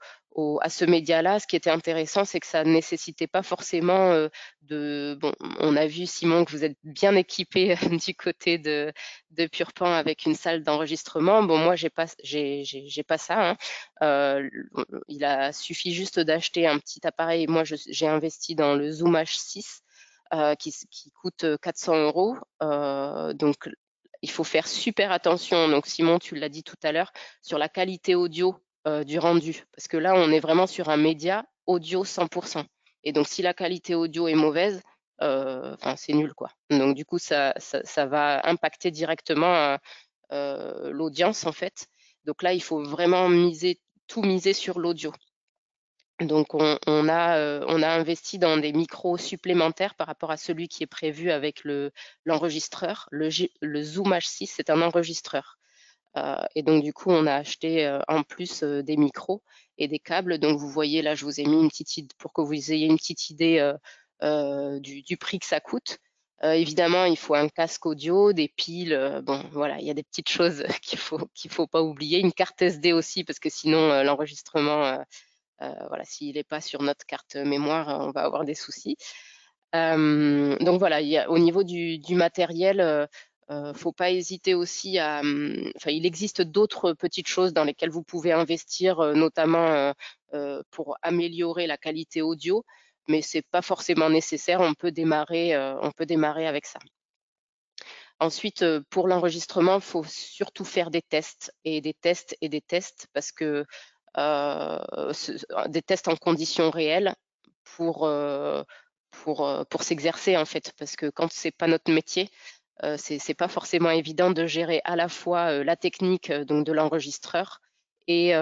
à ce média-là, ce qui était intéressant, c'est que ça ne nécessitait pas forcément Bon, on a vu, Simon, que vous êtes bien équipé du côté de Purpan avec une salle d'enregistrement. Bon, moi, j'ai pas ça. Il a suffi juste d'acheter un petit appareil. Moi, j'ai investi dans le Zoom H6 qui coûte 400 €. Donc, il faut faire super attention. Donc, Simon, tu l'as dit tout à l'heure, sur la qualité audio du rendu. Parce que là, on est vraiment sur un média audio 100%. Et donc, si la qualité audio est mauvaise, c'est nul, quoi. Donc, du coup, ça va impacter directement l'audience, en fait. Donc là, il faut vraiment tout miser sur l'audio. Donc, on a investi dans des micros supplémentaires par rapport à celui qui est prévu avec l'enregistreur. Le Zoom H6, c'est un enregistreur. Et donc, du coup, on a acheté en plus des micros et des câbles. Donc, vous voyez, là, je vous ai mis une petite idée pour que vous ayez une petite idée du prix que ça coûte. Évidemment, il faut un casque audio, des piles. Bon, voilà, il y a des petites choses qu'il faut pas oublier. Une carte SD aussi, parce que sinon, l'enregistrement, voilà, s'il n'est pas sur notre carte mémoire, on va avoir des soucis. Donc voilà, au niveau du matériel, faut pas hésiter aussi il existe d'autres petites choses dans lesquelles vous pouvez investir, notamment pour améliorer la qualité audio, mais c'est pas forcément nécessaire. On peut démarrer avec ça. Ensuite, pour l'enregistrement, il faut surtout faire des tests et des tests et des tests parce que des tests en conditions réelles pour s'exercer, en fait, parce que quand c'est pas notre métier, c'est pas forcément évident de gérer à la fois la technique donc de l'enregistreur et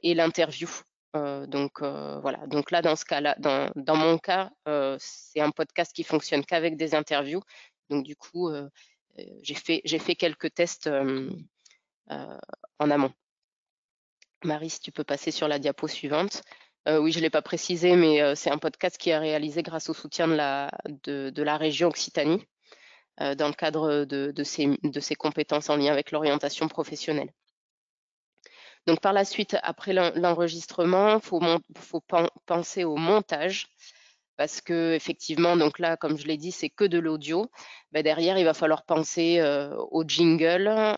l'interview. Voilà. Donc là, dans ce cas-là, dans mon cas, c'est un podcast qui fonctionne qu'avec des interviews. Donc du coup, j'ai fait quelques tests en amont. Marie, si tu peux passer sur la diapo suivante. Oui, je ne l'ai pas précisé, mais c'est un podcast qui est réalisé grâce au soutien de la région Occitanie dans le cadre de ses compétences en lien avec l'orientation professionnelle. Donc par la suite, après l'enregistrement, faut penser au montage parce que effectivement, donc là, comme je l'ai dit, c'est que de l'audio. Derrière, il va falloir penser au jingle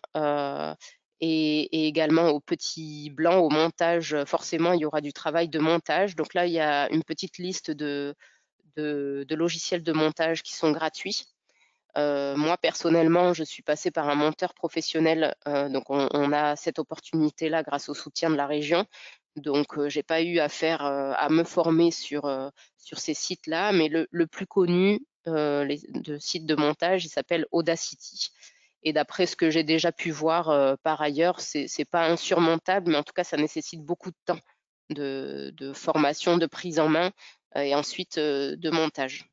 et également au petit blanc, au montage. Forcément, il y aura du travail de montage. Donc là, il y a une petite liste de logiciels de montage qui sont gratuits. Moi, personnellement, je suis passée par un monteur professionnel, donc on a cette opportunité-là grâce au soutien de la région. Donc, j'ai pas eu à me former sur ces sites-là, mais le plus connu de site de montage, il s'appelle Audacity. Et d'après ce que j'ai déjà pu voir par ailleurs, c'est pas insurmontable, mais en tout cas, ça nécessite beaucoup de temps de formation, de prise en main et ensuite de montage.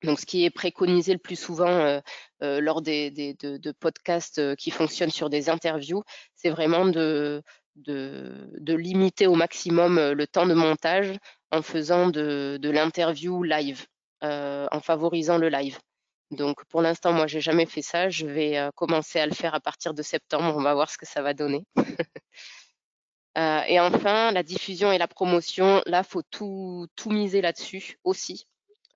Donc, ce qui est préconisé le plus souvent lors de podcasts qui fonctionnent sur des interviews, c'est vraiment de limiter au maximum le temps de montage en faisant de l'interview live, en favorisant le live. Donc, pour l'instant, moi, j'ai jamais fait ça. Je vais commencer à le faire à partir de septembre. On va voir ce que ça va donner. Et enfin, la diffusion et la promotion, là, faut tout miser là-dessus aussi.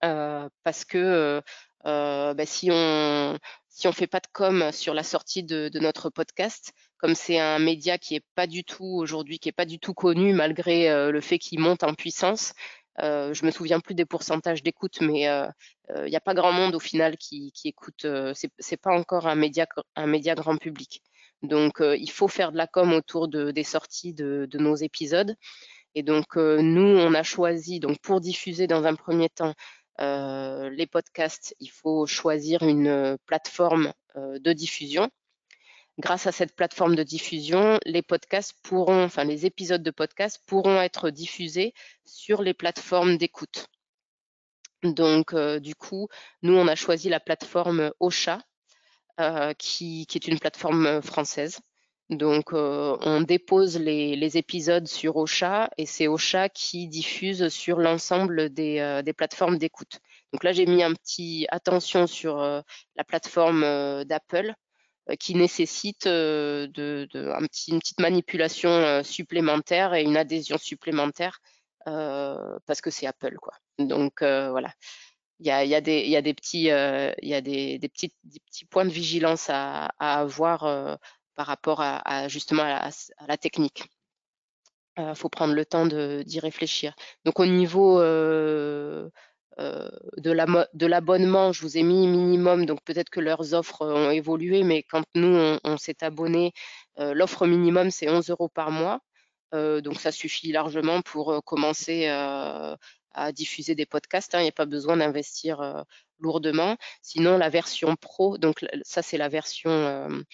Parce que si on fait pas de com sur la sortie de notre podcast, comme c'est un média qui est pas du tout aujourd'hui, qui est pas du tout connu malgré le fait qu'il monte en puissance, je me souviens plus des pourcentages d'écoute, mais il n'y a pas grand monde au final qui écoute. C'est pas encore un média grand public. Donc il faut faire de la com autour des sorties de nos épisodes. Et donc nous, on a choisi donc pour diffuser dans un premier temps les podcasts, il faut choisir une plateforme de diffusion. Grâce à cette plateforme de diffusion, les épisodes de podcast pourront être diffusés sur les plateformes d'écoute. Donc, du coup, nous, on a choisi la plateforme Ocha, qui est une plateforme française. Donc, on dépose les épisodes sur Ocha et c'est Ocha qui diffuse sur l'ensemble des plateformes d'écoute. Donc là, j'ai mis un petit attention sur la plateforme d'Apple qui nécessite une petite manipulation supplémentaire et une adhésion supplémentaire parce que c'est Apple, quoi. Donc voilà, il y a des petits, des petits points de vigilance à avoir par rapport justement à la technique. Faut prendre le temps d'y réfléchir. Donc au niveau de l'abonnement, je vous ai mis minimum, donc peut-être que leurs offres ont évolué, mais quand nous on s'est abonné, l'offre minimum c'est 11 € par mois. Donc ça suffit largement pour commencer à diffuser des podcasts, hein. Il n'y a pas besoin d'investir lourdement. Sinon, la version pro, donc ça c'est la version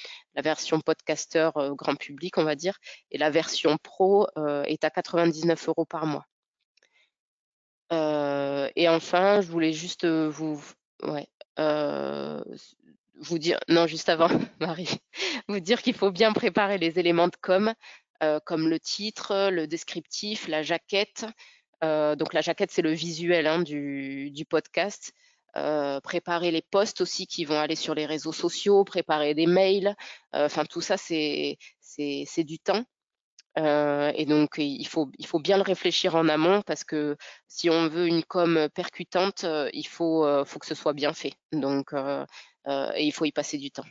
podcasteur grand public, on va dire, et la version pro est à 99 € par mois. Et enfin, je voulais juste ouais, vous dire, non, juste avant, Marie, vous dire qu'il faut bien préparer les éléments de com, comme le titre, le descriptif, la jaquette. Donc la jaquette, c'est le visuel hein, du podcast. Préparer les posts aussi qui vont aller sur les réseaux sociaux, préparer des mails. Enfin, tout ça, c'est du temps. Et donc, il faut bien le réfléchir en amont parce que si on veut une com percutante, il faut que ce soit bien fait. Donc, et il faut y passer du temps.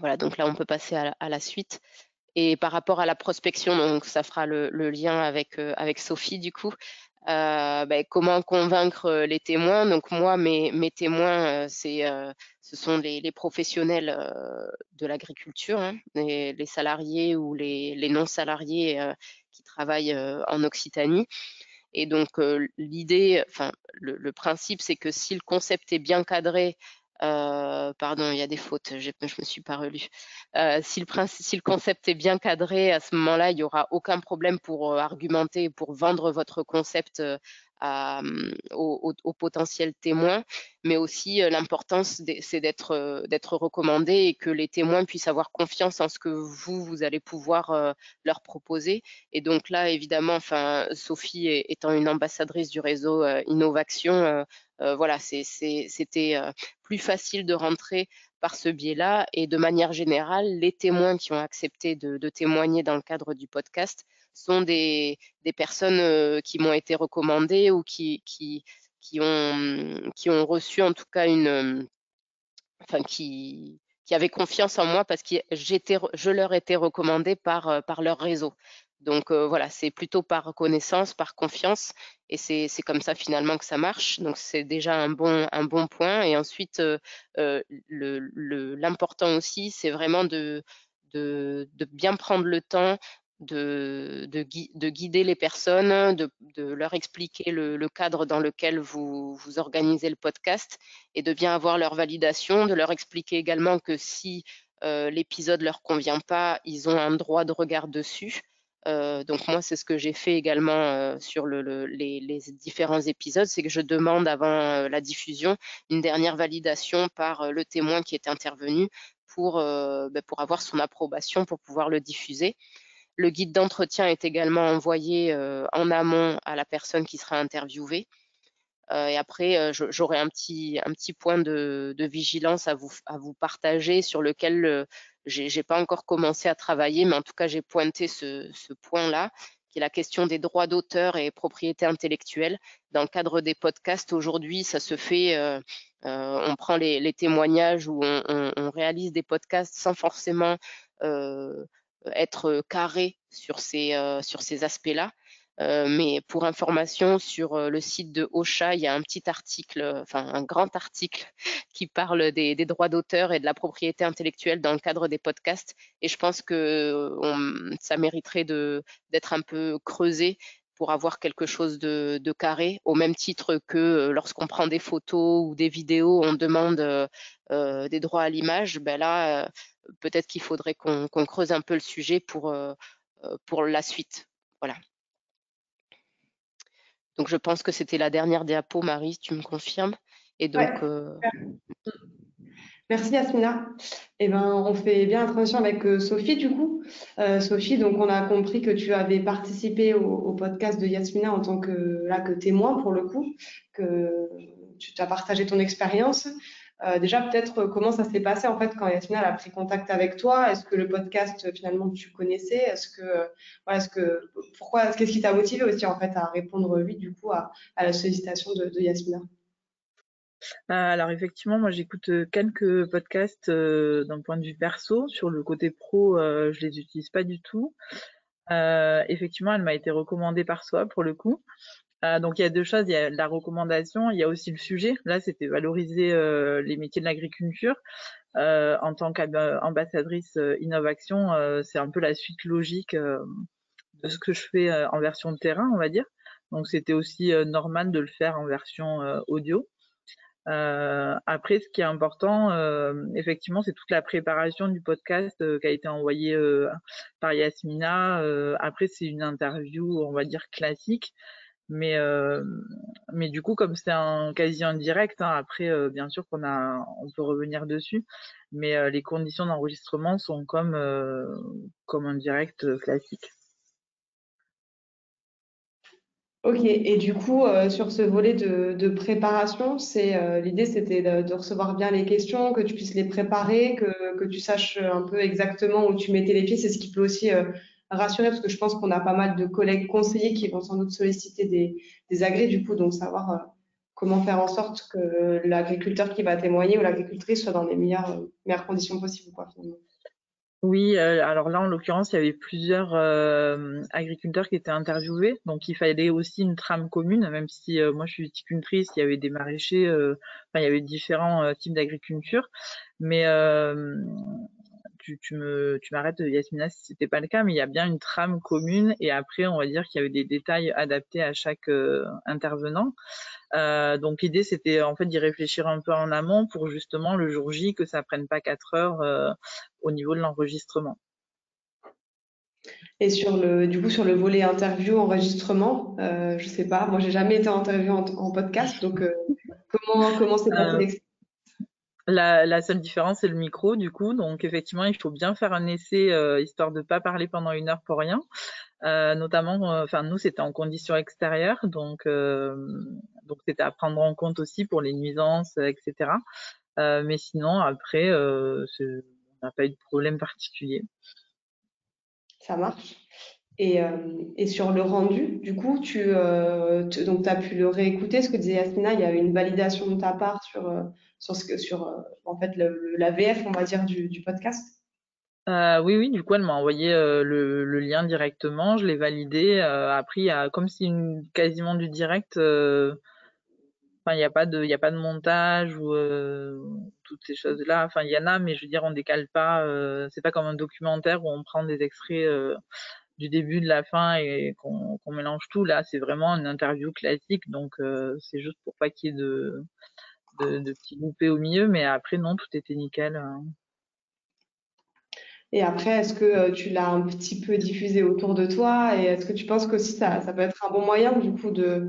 Voilà, donc là, on peut passer à la suite. Et par rapport à la prospection, donc ça fera le lien avec Sophie du coup. Comment convaincre les témoins? Donc moi, mes témoins, ce sont les professionnels de l'agriculture, hein, les salariés ou les non-salariés qui travaillent en Occitanie. Et donc l'idée, enfin le principe, c'est que si le concept est bien cadré, pardon, il y a des fautes, je me suis pas relue. Si le concept est bien cadré, à ce moment-là, il y aura aucun problème pour argumenter, pour vendre votre concept aux potentiels témoins. Mais aussi l'importance, c'est d'être recommandé et que les témoins puissent avoir confiance en ce que vous allez pouvoir leur proposer. Et donc là, évidemment, enfin, Sophie étant une ambassadrice du réseau Innovaction, voilà, c'était plus facile de rentrer par ce biais-là. Et de manière générale, les témoins qui ont accepté de témoigner dans le cadre du podcast sont des personnes qui m'ont été recommandées ou qui ont reçu en tout cas enfin qui avaient confiance en moi parce que je leur étais recommandée par leur réseau. Donc voilà, c'est plutôt par reconnaissance, par confiance, et c'est comme ça finalement que ça marche. Donc c'est déjà un bon point. Et ensuite, l'important aussi, c'est vraiment de bien prendre le temps de guider les personnes, de leur expliquer le cadre dans lequel vous organisez le podcast et de bien avoir leur validation, de leur expliquer également que si l'épisode ne leur convient pas, ils ont un droit de regard dessus. Donc moi, c'est ce que j'ai fait également sur les différents épisodes, c'est que je demande avant la diffusion une dernière validation par le témoin qui est intervenu pour avoir son approbation pour pouvoir le diffuser. Le guide d'entretien est également envoyé en amont à la personne qui sera interviewée. Et après, j'aurai un petit point de vigilance à vous partager sur lequel j'ai pas encore commencé à travailler, mais en tout cas, j'ai pointé ce point-là, qui est la question des droits d'auteur et propriété intellectuelle. Dans le cadre des podcasts, aujourd'hui, ça se fait, on prend les témoignages ou on réalise des podcasts sans forcément être carré sur ces aspects-là. Mais pour information, sur le site de Ocha, il y a un petit article, enfin un grand article qui parle des droits d'auteur et de la propriété intellectuelle dans le cadre des podcasts. Et je pense que ça mériterait d'être un peu creusé pour avoir quelque chose de carré, au même titre que lorsqu'on prend des photos ou des vidéos, on demande des droits à l'image. Ben là, peut-être qu'il faudrait qu'on creuse un peu le sujet pour la suite. Voilà. Donc je pense que c'était la dernière diapo, Marie, tu me confirmes. Et
Ouais,
donc,
super. Merci Yasmina. Eh ben, on fait bien la transition avec Sophie du coup. Sophie, donc on a compris que tu avais participé au podcast de Yasmina en tant que témoin pour le coup, que tu t'as partagé ton expérience. Déjà peut-être comment ça s'est passé en fait quand Yasmina elle a pris contact avec toi. Est-ce que le podcast finalement tu connaissais? Voilà, qu'est-ce qui t'a motivé aussi en fait à répondre oui du coup à la sollicitation de Yasmina?
Alors effectivement, moi j'écoute quelques podcasts d'un point de vue perso. Sur le côté pro, je les utilise pas du tout. Effectivement, elle m'a été recommandée par soi pour le coup. Donc il y a deux choses, il y a la recommandation, il y a aussi le sujet. Là, c'était valoriser les métiers de l'agriculture. En tant qu'ambassadrice Innovation, c'est un peu la suite logique de ce que je fais en version de terrain, on va dire. Donc c'était aussi normal de le faire en version audio. Après, ce qui est important, effectivement, c'est toute la préparation du podcast qui a été envoyé par Yasmina. Après, c'est une interview, on va dire classique, mais mais du coup, comme c'est un quasi en direct, hein, après, bien sûr on peut revenir dessus, mais les conditions d'enregistrement sont comme un direct classique.
Ok, et du coup, sur ce volet de préparation, l'idée, c'était de recevoir bien les questions, que tu puisses les préparer, que tu saches un peu exactement où tu mettais les pieds. C'est ce qui peut aussi rassurer, parce que je pense qu'on a pas mal de collègues conseillers qui vont sans doute solliciter des agrès, du coup, donc savoir comment faire en sorte que l'agriculteur qui va témoigner ou l'agricultrice soit dans les meilleures conditions possibles, quoi, finalement.
Oui, alors là, en l'occurrence, il y avait plusieurs agriculteurs qui étaient interviewés, donc il fallait aussi une trame commune, même si moi je suis viticultrice, il y avait des maraîchers, enfin il y avait différents types d'agriculture, mais tu m'arrêtes, Yasmina, si c'était pas le cas, mais il y a bien une trame commune, et après, on va dire qu'il y avait des détails adaptés à chaque intervenant. Donc l'idée, c'était en fait d'y réfléchir un peu en amont pour justement le jour J que ça prenne pas 4 heures au niveau de l'enregistrement.
Et sur le volet interview, enregistrement, je sais pas, moi j'ai jamais été interviewée en podcast, donc comment s'est passé
Euh,
l'expérience?
la seule différence, c'est le micro, du coup. Donc, effectivement, il faut bien faire un essai, histoire de pas parler pendant 1 heure pour rien. Notamment, enfin, nous, c'était en conditions extérieures, donc c'était à prendre en compte aussi pour les nuisances, etc. Mais sinon, après, on n'a pas eu de problème particulier.
Ça marche. Et sur le rendu, du coup, donc tu as pu le réécouter, ce que disait Yasmina, il y a eu une validation de ta part sur en fait la VF, on va dire, du podcast.
Oui, oui, du coup, elle m'a envoyé le lien directement, je l'ai validé. Après, comme c'est quasiment du direct, enfin, il y a pas de montage ou toutes ces choses-là. Enfin, il y en a, mais je veux dire, on décale pas. C'est pas comme un documentaire où on prend des extraits du début, de la fin et qu'on mélange tout. Là, c'est vraiment une interview classique, donc c'est juste pour pas qu'il y ait de petits loupés au milieu. Mais après, non, tout était nickel.
Et après, est-ce que tu l'as un petit peu diffusé autour de toi? Et est-ce que tu penses qu'aussi ça peut être un bon moyen, du coup, de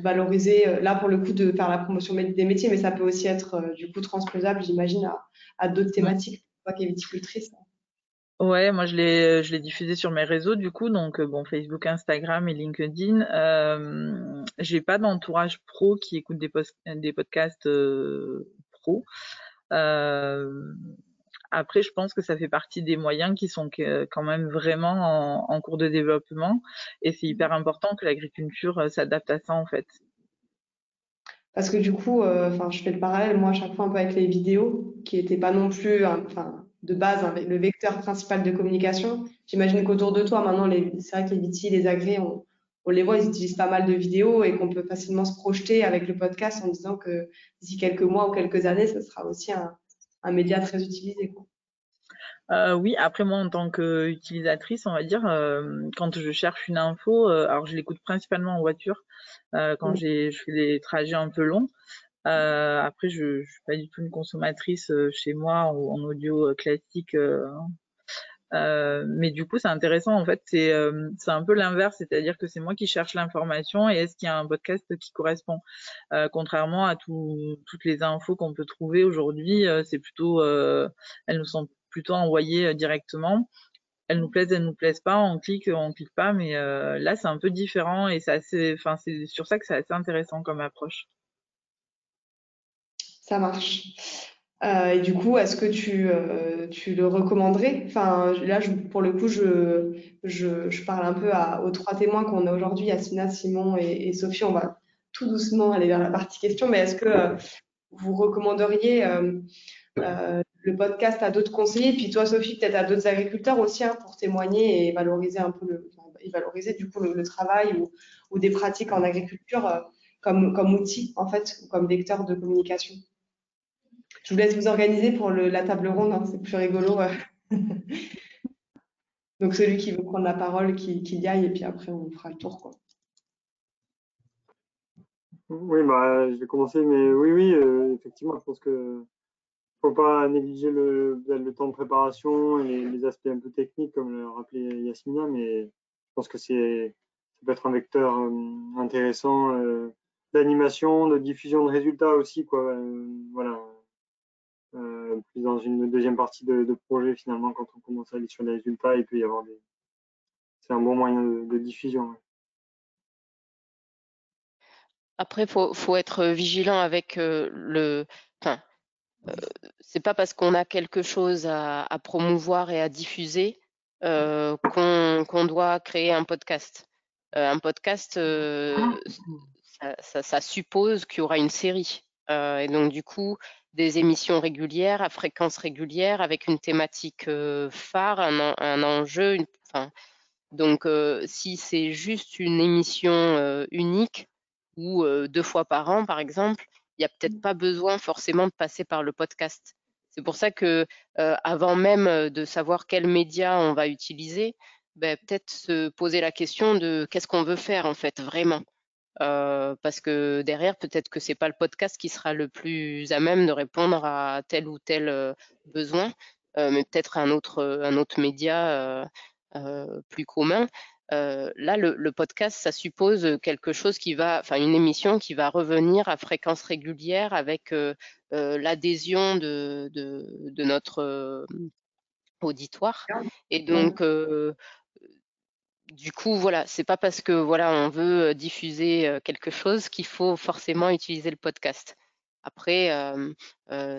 valoriser, là, pour le coup, de faire la promotion des métiers, mais ça peut aussi être, du coup, transposable, j'imagine, à d'autres thématiques, toi qui es viticultrice.
Ouais, moi je l'ai diffusé sur mes réseaux du coup, donc bon, Facebook, Instagram et LinkedIn. J'ai pas d'entourage pro qui écoute des podcasts pro. Euh, Après, je pense que ça fait partie des moyens qui sont quand même vraiment en cours de développement, et c'est hyper important que l'agriculture s'adapte à ça en fait.
Parce que du coup, enfin, je fais le parallèle, moi, à chaque fois, un peu avec les vidéos, qui n'étaient pas non plus, enfin, de base, le vecteur principal de communication. J'imagine qu'autour de toi, maintenant, c'est vrai que les vitis, les agrès, on les voit, ils utilisent pas mal de vidéos et qu'on peut facilement se projeter avec le podcast en disant que d'ici quelques mois ou quelques années, ce sera aussi un média très utilisé, quoi.
Oui, après moi en tant qu'utilisatrice, on va dire, quand je cherche une info, alors je l'écoute principalement en voiture, quand
Mm.
je fais des trajets un peu longs. Après, je suis pas du tout une consommatrice chez moi en audio classique. Mais du coup, c'est intéressant. En fait, c'est un peu l'inverse, c'est-à-dire que c'est moi qui cherche l'information et est-ce qu'il y a un podcast qui correspond. Contrairement à toutes les infos qu'on peut trouver aujourd'hui, c'est plutôt, elles nous sont plutôt envoyées directement. Elles nous plaisent pas, on clique pas, mais là, c'est un peu différent et c'est sur ça que c'est assez intéressant comme approche.
Ça marche. Et du coup, est-ce que tu le recommanderais? Enfin, là, pour le coup, je parle un peu aux trois témoins qu'on a aujourd'hui, Yasmina, Simon et Sophie. On va tout doucement aller vers la partie question, mais est-ce que vous recommanderiez le podcast à d'autres conseillers, puis toi, Sophie, peut-être à d'autres agriculteurs aussi, hein, pour témoigner et valoriser un peu et valoriser du coup le travail ou des pratiques en agriculture comme outil, en fait, ou comme vecteur de communication? Je vous laisse vous organiser pour la table ronde, hein, c'est plus rigolo. Donc celui qui veut prendre la parole, qu'il y aille, et puis après on fera le tour, quoi.
Oui, bah, je vais commencer, mais oui, effectivement, je pense que faut pas négliger le temps de préparation et les aspects un peu techniques, comme le rappelait Yasmina, mais je pense que ça peut être un vecteur intéressant d'animation, de diffusion de résultats aussi, quoi. Voilà. Puis dans une deuxième partie de projet, finalement, quand on commence à aller sur les résultats, il peut y avoir c'est un bon moyen de diffusion. Ouais.
Après, faut être vigilant avec enfin, c'est pas parce qu'on a quelque chose à promouvoir et à diffuser qu'on doit créer un podcast. Un podcast, ça suppose qu'il y aura une série. Et donc, du coup, des émissions régulières, à fréquence régulière, avec une thématique phare, un enjeu. Enfin, donc, si c'est juste une émission unique ou 2 fois par an, par exemple, il n'y a peut-être pas besoin forcément de passer par le podcast. C'est pour ça que, avant même de savoir quel média on va utiliser, ben, peut-être se poser la question de qu'est-ce qu'on veut faire en fait vraiment. Parce que derrière, peut-être que c'est pas le podcast qui sera le plus à même de répondre à tel ou tel besoin, mais peut-être un autre média plus commun. Là, le podcast, ça suppose quelque chose enfin une émission qui va revenir à fréquence régulière avec l'adhésion de notre auditoire. Et donc, du coup, voilà, c'est pas parce que voilà, on veut diffuser quelque chose qu'il faut forcément utiliser le podcast. Après,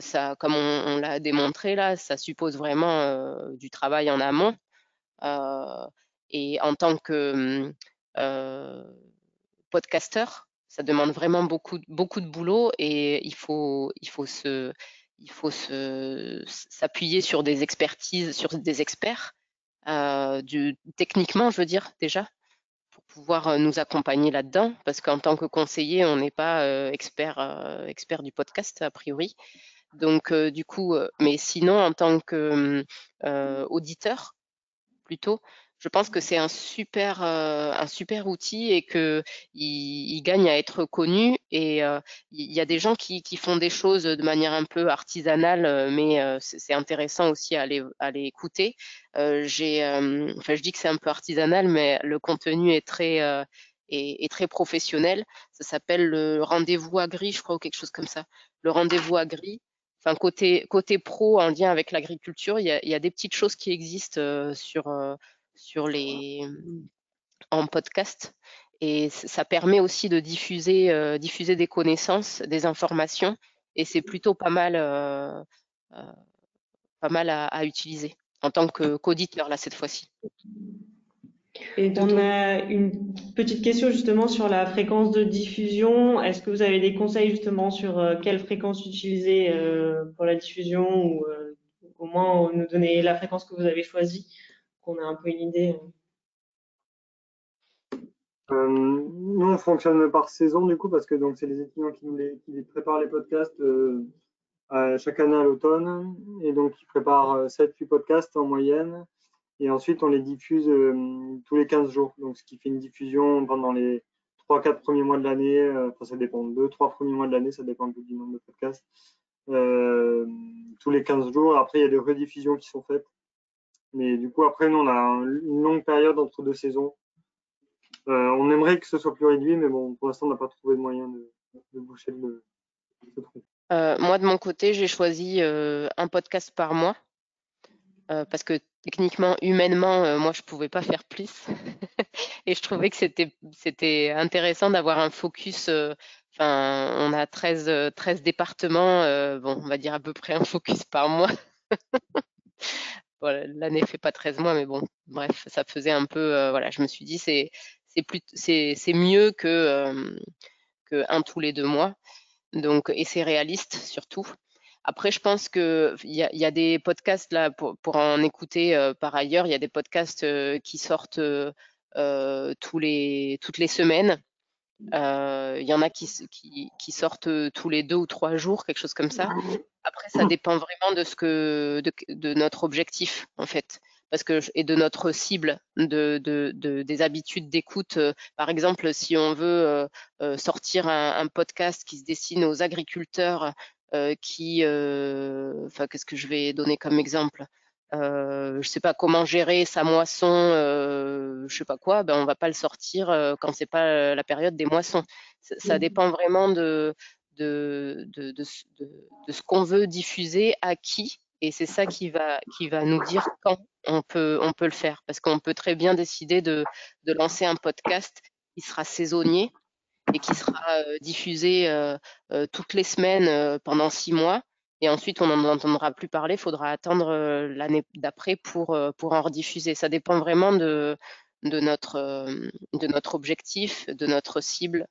ça, comme on l'a démontré là, ça suppose vraiment du travail en amont. Euh, et en tant que podcasteur, ça demande vraiment beaucoup de boulot et il faut s'appuyer sur des expertises, sur des experts, techniquement, je veux dire, déjà, pour pouvoir nous accompagner là-dedans, parce qu'en tant que conseiller, on n'est pas expert du podcast, a priori. Donc, du coup, mais sinon, en tant que auditeur, plutôt, je pense que c'est un super outil et que il gagne à être connu. Et il y a des gens qui font des choses de manière un peu artisanale, mais c'est intéressant aussi à les écouter. Enfin, je dis que c'est un peu artisanal, mais le contenu est très professionnel. Ça s'appelle le rendez-vous agri, je crois, ou quelque chose comme ça. Le rendez-vous agri. Enfin, côté pro, en lien avec l'agriculture, il y a des petites choses qui existent en podcast. Et ça permet aussi de diffuser des connaissances, des informations. Et c'est plutôt pas mal à utiliser en tant qu'auditeur, là, cette fois-ci.
Et
On a une petite question justement sur la fréquence de diffusion. Est-ce que vous avez des conseils justement sur quelle fréquence utiliser pour la diffusion ou au moins nous donner la fréquence que vous avez choisie, qu'on ait un peu une idée.
Nous, on fonctionne par saison du coup parce que donc c'est les étudiants qui préparent les podcasts chaque année à l'automne et donc ils préparent 7-8 podcasts en moyenne et ensuite on les diffuse tous les 15 jours. Donc ce qui fait une diffusion pendant les 3-4 premiers mois de l'année, enfin ça dépend, 2-3 premiers mois de l'année, ça dépend un peu du nombre de podcasts. Tous les 15 jours. Après il y a des rediffusions qui sont faites Mais du coup, après, nous, on a une longue période entre 2 saisons. On aimerait que ce soit plus réduit, mais bon, pour l'instant, on n'a pas trouvé de moyen de boucher ce trou.
Moi, de mon côté, j'ai choisi un podcast par mois parce que techniquement, humainement, moi, je pouvais pas faire plus. Et je trouvais que c'était intéressant d'avoir un focus. Enfin, on a 13 départements, bon, on va dire à peu près un focus par mois. Voilà, l'année fait pas 13 mois, mais bon, bref, ça faisait un peu. Voilà, je me suis dit c'est mieux que un tous les 2 mois. Donc, et c'est réaliste surtout. Après, je pense que il y a des podcasts là pour en écouter par ailleurs. Il y a des podcasts qui sortent toutes les semaines. Il y en a qui sortent tous les 2 ou 3 jours, quelque chose comme ça. Après, ça dépend vraiment de notre objectif, en fait, parce que et de notre cible, des habitudes d'écoute. Par exemple, si on veut sortir un podcast qui se destine aux agriculteurs, enfin, qu'est-ce que je vais donner comme exemple? Je sais pas comment gérer sa moisson, je sais pas quoi, ben on va pas le sortir quand c'est pas la période des moissons. Ça dépend vraiment de ce qu'on veut diffuser à qui, et c'est ça qui va nous dire quand on peut le faire. Parce qu'on peut très bien décider de lancer un podcast qui sera saisonnier et qui sera diffusé toutes les semaines pendant 6 mois. Et ensuite, on n'en entendra plus parler. Il faudra attendre l'année d'après pour en rediffuser. Ça dépend vraiment de notre objectif, de notre cible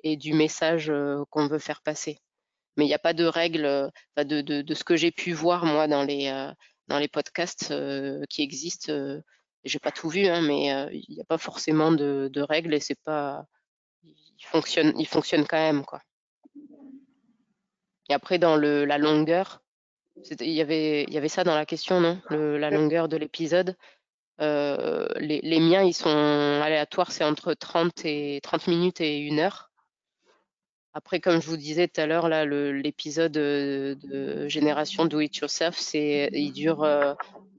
et du message qu'on veut faire passer. Mais il n'y a pas de règle, de ce que j'ai pu voir moi dans les podcasts qui existent. J'ai pas tout vu, hein, mais il n'y a pas forcément de règles et c'est pas, il fonctionne quand même, quoi. Et après, dans la longueur, il y avait ça dans la question, non? La longueur de l'épisode. Les miens, ils sont aléatoires, c'est entre 30 minutes et 1 heure. Après, comme je vous disais tout à l'heure, là, l'épisode de Génération Do It Yourself, il dure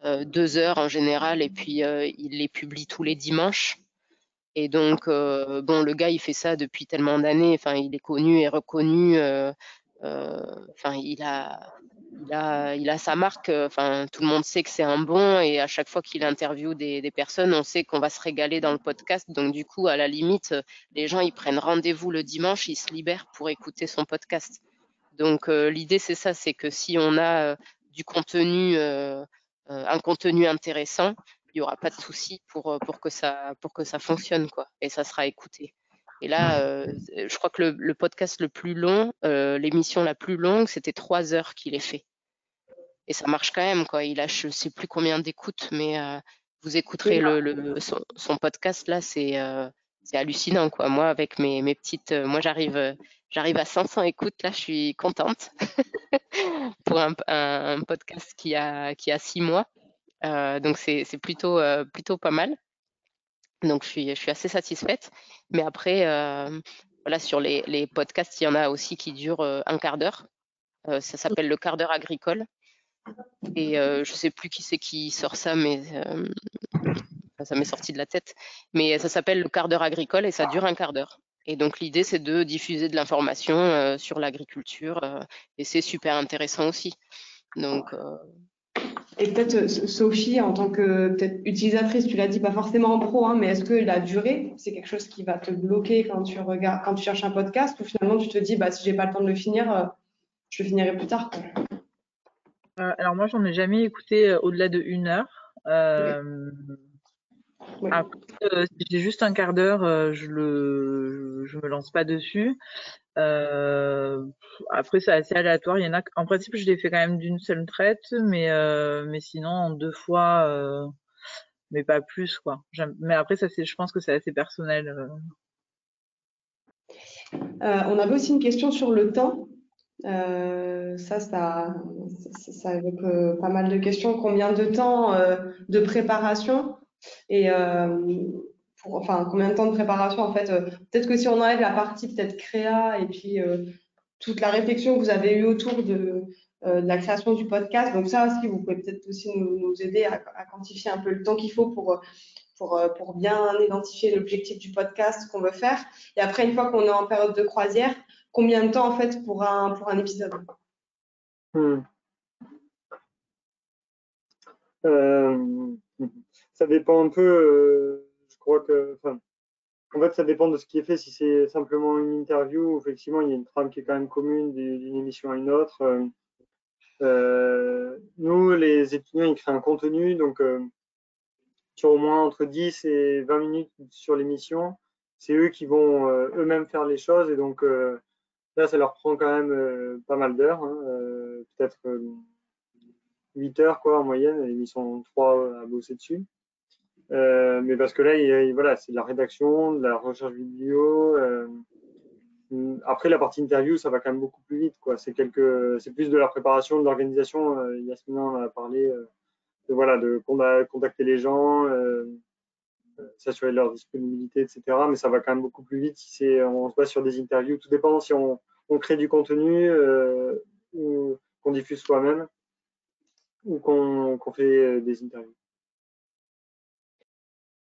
2 heures en général, et puis il les publie tous les dimanches. Et donc, bon, le gars, il fait ça depuis tellement d'années. Enfin, il est connu et reconnu. Enfin, il a sa marque. Enfin, tout le monde sait que c'est un bon. Et à chaque fois qu'il interviewe des personnes, on sait qu'on va se régaler dans le podcast. Donc, du coup, à la limite, les gens, ils prennent rendez-vous le dimanche, ils se libèrent pour écouter son podcast. Donc, l'idée, c'est ça, c'est que si on a du contenu, un contenu intéressant, il n'y aura pas de souci pour que ça fonctionne, quoi. Et ça sera écouté. Et là, je crois que le podcast le plus long, l'émission la plus longue, c'était 3 heures qu'il ait fait. Et ça marche quand même, quoi. Il a, je sais plus combien d'écoutes, mais vous écouterez son podcast là, c'est hallucinant, quoi. Moi, avec mes petites, moi j'arrive à 500 écoutes là, je suis contente pour un podcast qui a 6 mois. Donc c'est plutôt pas mal. Donc je suis assez satisfaite. Mais après, voilà, sur les podcasts, il y en a aussi qui durent un quart d'heure. Ça s'appelle le quart d'heure agricole. Et je sais plus qui c'est qui sort ça, mais ça m'est sorti de la tête. Mais ça s'appelle le quart d'heure agricole et ça dure un quart d'heure. Et donc l'idée, c'est de diffuser de l'information sur l'agriculture et c'est super intéressant aussi. Donc
Et peut-être Sophie, en tant que peut-être utilisatrice, tu l'as dit, pas forcément en pro, hein, mais est-ce que la durée, c'est quelque chose qui va te bloquer quand tu regardes, quand tu cherches un podcast, ou finalement tu te dis, bah si j'ai pas le temps de le finir, je le finirai plus tard, quoi.
Alors moi, j'en ai jamais écouté au-delà de 1 heure.
Ouais.
Après, si j'ai juste un quart d'heure, je me lance pas dessus. Après, c'est assez aléatoire. Il y en a, en principe, je les fais quand même d'une seule traite, mais sinon en 2 fois, mais pas plus, quoi. Mais après, ça, je pense que c'est assez personnel.
On avait aussi une question sur le temps. Ça évoque pas mal de questions. Combien de temps de préparation et enfin combien de temps de préparation en fait peut-être que si on enlève la partie peut-être créa et puis toute la réflexion que vous avez eue autour de la création du podcast. Donc ça aussi, vous pouvez peut-être aussi nous aider à quantifier un peu le temps qu'il faut pour bien identifier l'objectif du podcast qu'on veut faire. Et après, une fois qu'on est en période de croisière, combien de temps en fait pour un épisode?
Hmm. Euh, Ça dépend un peu, je crois que, enfin, en fait, ça dépend de ce qui est fait. Si c'est simplement une interview, effectivement, il y a une trame qui est quand même commune d'une émission à une autre. Nous, les étudiants, ils créent un contenu, donc sur au moins entre 10 et 20 minutes sur l'émission. C'est eux qui vont eux-mêmes faire les choses, et donc là, ça leur prend quand même pas mal d'heures, hein, peut-être 8 heures quoi, en moyenne, et ils sont 3 à bosser dessus. Mais parce que là, voilà, c'est de la rédaction, de la recherche vidéo. Après, la partie interview, ça va quand même beaucoup plus vite, quoi. C'est plus de la préparation, de l'organisation. Yasmina en a parlé, voilà, de contacter les gens, s'assurer de leur disponibilité, etc. Mais ça va quand même beaucoup plus vite si on se base sur des interviews. Tout dépend si on crée du contenu ou qu'on diffuse soi-même ou qu'on fait des interviews.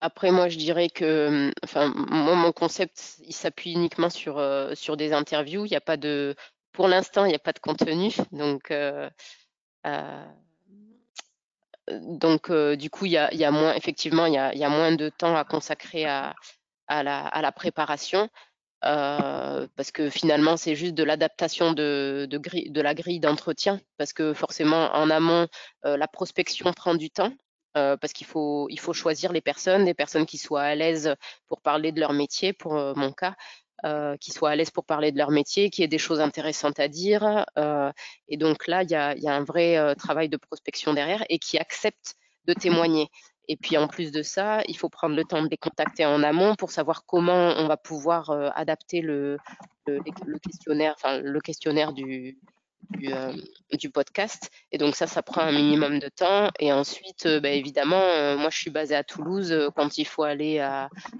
Après, moi, je dirais que, enfin, moi, mon concept, il s'appuie uniquement sur des interviews. Il y a pas de, pour l'instant, il n'y a pas de contenu. Euh, du coup, il y a moins, effectivement, il y a moins de temps à consacrer à la préparation. Parce que finalement, c'est juste de l'adaptation de la grille d'entretien, parce que forcément, en amont, la prospection prend du temps, parce il faut choisir les personnes qui soient à l'aise pour parler de leur métier, pour mon cas, qui soient à l'aise pour parler de leur métier, qui aient des choses intéressantes à dire. Et donc là, il y a un vrai travail de prospection derrière et qui acceptent de témoigner. Et puis en plus de ça, il faut prendre le temps de les contacter en amont pour savoir comment on va pouvoir adapter le questionnaire, enfin le questionnaire du, euh, du podcast. Et donc ça prend un minimum de temps. Et ensuite, bah, évidemment, moi je suis basée à Toulouse. Quand il faut aller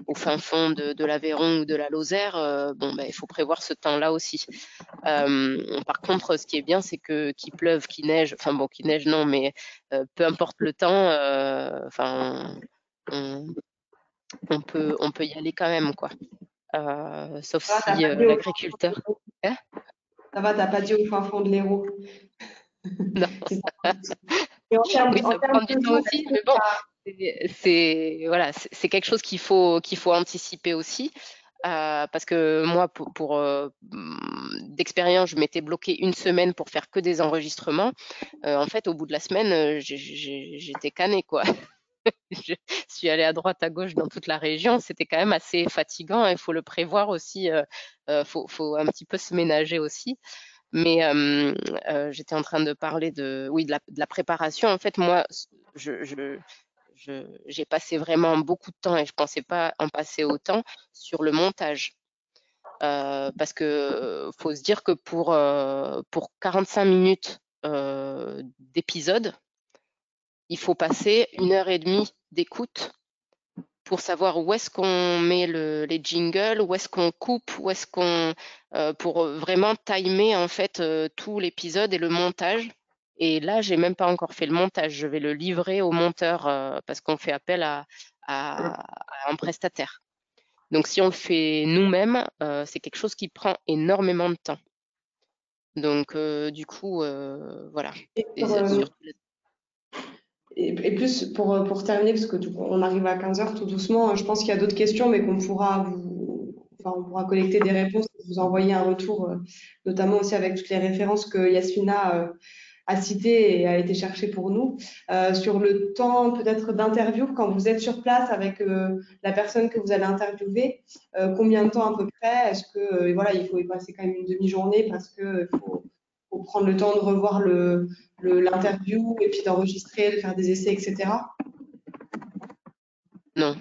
au fin fond de l'Aveyron ou de la Lozère, bon, bah, il faut prévoir ce temps-là aussi. Par contre, ce qui est bien, c'est que qu'il pleuve, qu'il neige, enfin bon, qu'il neige non, mais peu importe le temps, enfin, on, on peut y aller quand même, quoi. Sauf
Ça va, t'as
si
pas dit au fin fond de
l'agriculteur.
l'Hérault.
Hein.
Ça va, t'as pas dit au fin fond de l'Hérault.
Non,
C'est ça. Et
oui,
en
ça
termes
prend du
de
temps
jours,
aussi, mais bon, c'est voilà, c'est quelque chose qu'il faut anticiper aussi. Parce que moi, d'expérience, je m'étais bloqué une semaine pour faire que des enregistrements. En fait, au bout de la semaine, j'étais canée, quoi. Je suis allée à droite, à gauche dans toute la région. C'était quand même assez fatigant. Il faut le prévoir aussi. Faut un petit peu se ménager aussi. Mais j'étais en train de parler oui, de la préparation. En fait, moi, je, je, j'ai passé vraiment beaucoup de temps et je pensais pas en passer autant sur le montage. Parce que faut se dire que pour 45 minutes d'épisode, il faut passer 1 heure et demie d'écoute pour savoir où est-ce qu'on met les jingles, où est-ce qu'on coupe, où est-ce qu'on pour vraiment timer en fait tout l'épisode et le montage. Et là, j'ai même pas encore fait le montage. Je vais le livrer au monteur parce qu'on fait appel à un prestataire. Donc, si on le fait nous-mêmes, c'est quelque chose qui prend énormément de temps. Donc, du coup, voilà.
et,
Et surtout,
et plus pour terminer, parce que du coup, on arrive à 15 heures tout doucement, je pense qu'il y a d'autres questions, mais on pourra collecter des réponses et vous envoyer un retour, notamment aussi avec toutes les références que Yasmina a citées et a été chercher pour nous. Sur le temps peut-être d'interview, quand vous êtes sur place avec la personne que vous allez interviewer, combien de temps à peu près? Est-ce que voilà, il faut y passer quand même une demi-journée parce que faut prendre le temps de revoir l'interview et puis d'enregistrer, de faire des essais, etc.
non.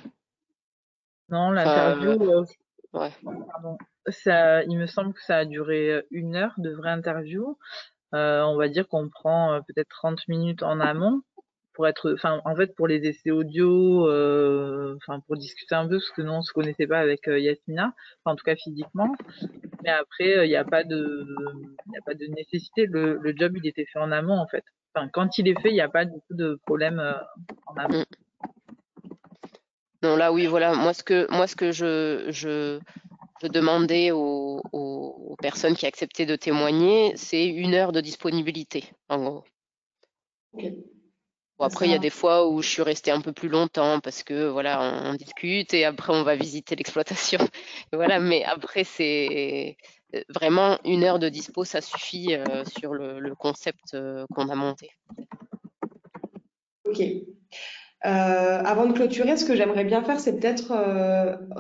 Non,
Enfin,
l'interview,
ouais.
pardon, il me semble que ça a duré 1 heure de vraie interview. On va dire qu'on prend peut-être 30 minutes en amont en fait, pour les essais audio, pour discuter un peu, parce que nous, on se connaissait pas avec Yasmina, enfin, en tout cas physiquement. Mais après, il n'y a pas de nécessité. Le job, il était fait en amont, en fait. Enfin, quand il est fait, il n'y a pas du tout de problème en amont.
Mm. Non, là, oui, voilà. Moi, ce que je demandais aux personnes qui acceptaient de témoigner, c'est 1 heure de disponibilité, en gros.
Ok.
Bon,
Ça
après, il y a des
marche.
fois où je suis restée un peu plus longtemps parce que voilà, on discute et après on va visiter l'exploitation. Voilà, mais après c'est vraiment 1 heure de dispo, ça suffit sur le concept qu'on a monté.
Ok. Avant de clôturer, ce que j'aimerais bien faire, c'est peut-être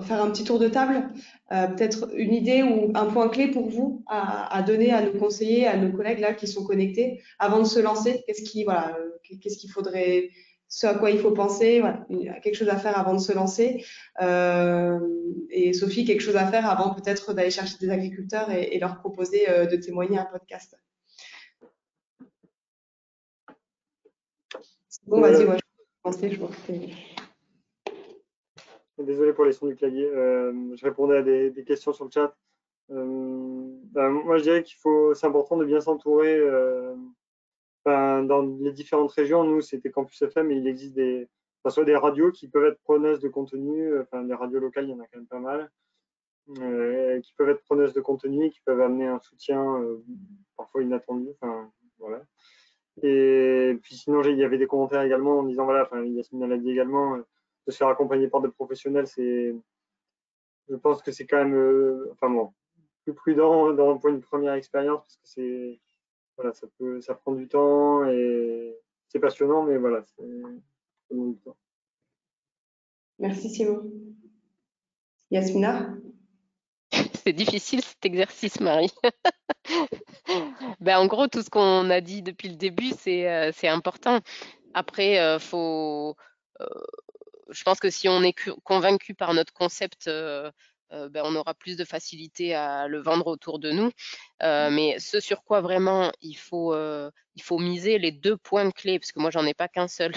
faire un petit tour de table, peut-être une idée ou un point clé pour vous à donner à nos conseillers, à nos collègues là qui sont connectés, avant de se lancer. Qu'est-ce qu'il faudrait, ce à quoi il faut penser, voilà, quelque chose à faire avant de se lancer. Et Sophie, quelque chose à faire avant peut-être d'aller chercher des agriculteurs et leur proposer de témoigner un podcast. Bon, vas-y,
Euh,
moi, je vais commencer, je vois que
Désolé pour les sons du clavier. Je répondais à des questions sur le chat. Moi, je dirais c'est important de bien s'entourer. Dans les différentes régions, nous, c'était Campus FM, mais il existe soit des radios qui peuvent être preneuses de contenu. Enfin, des radios locales, il y en a quand même pas mal, qui peuvent être preneuses de contenu, qui peuvent amener un soutien parfois inattendu. Enfin, voilà. Et puis sinon, il y avait des commentaires également en disant, voilà, enfin, Yasmina l'a dit également, de se faire accompagner par des professionnels, je pense que c'est quand même, enfin bon, plus prudent pour une première expérience parce que voilà, ça prend du temps et c'est passionnant, mais voilà, ça demande du temps.
merci Simon. Yasmina?
C'est difficile cet exercice, Marie. Ben, en gros, tout ce qu'on a dit depuis le début, c'est important. Après, je pense que si on est convaincu par notre concept, ben, on aura plus de facilité à le vendre autour de nous. Mais ce sur quoi vraiment il faut miser, les 2 points clés, parce que moi j'en ai pas qu'un seul,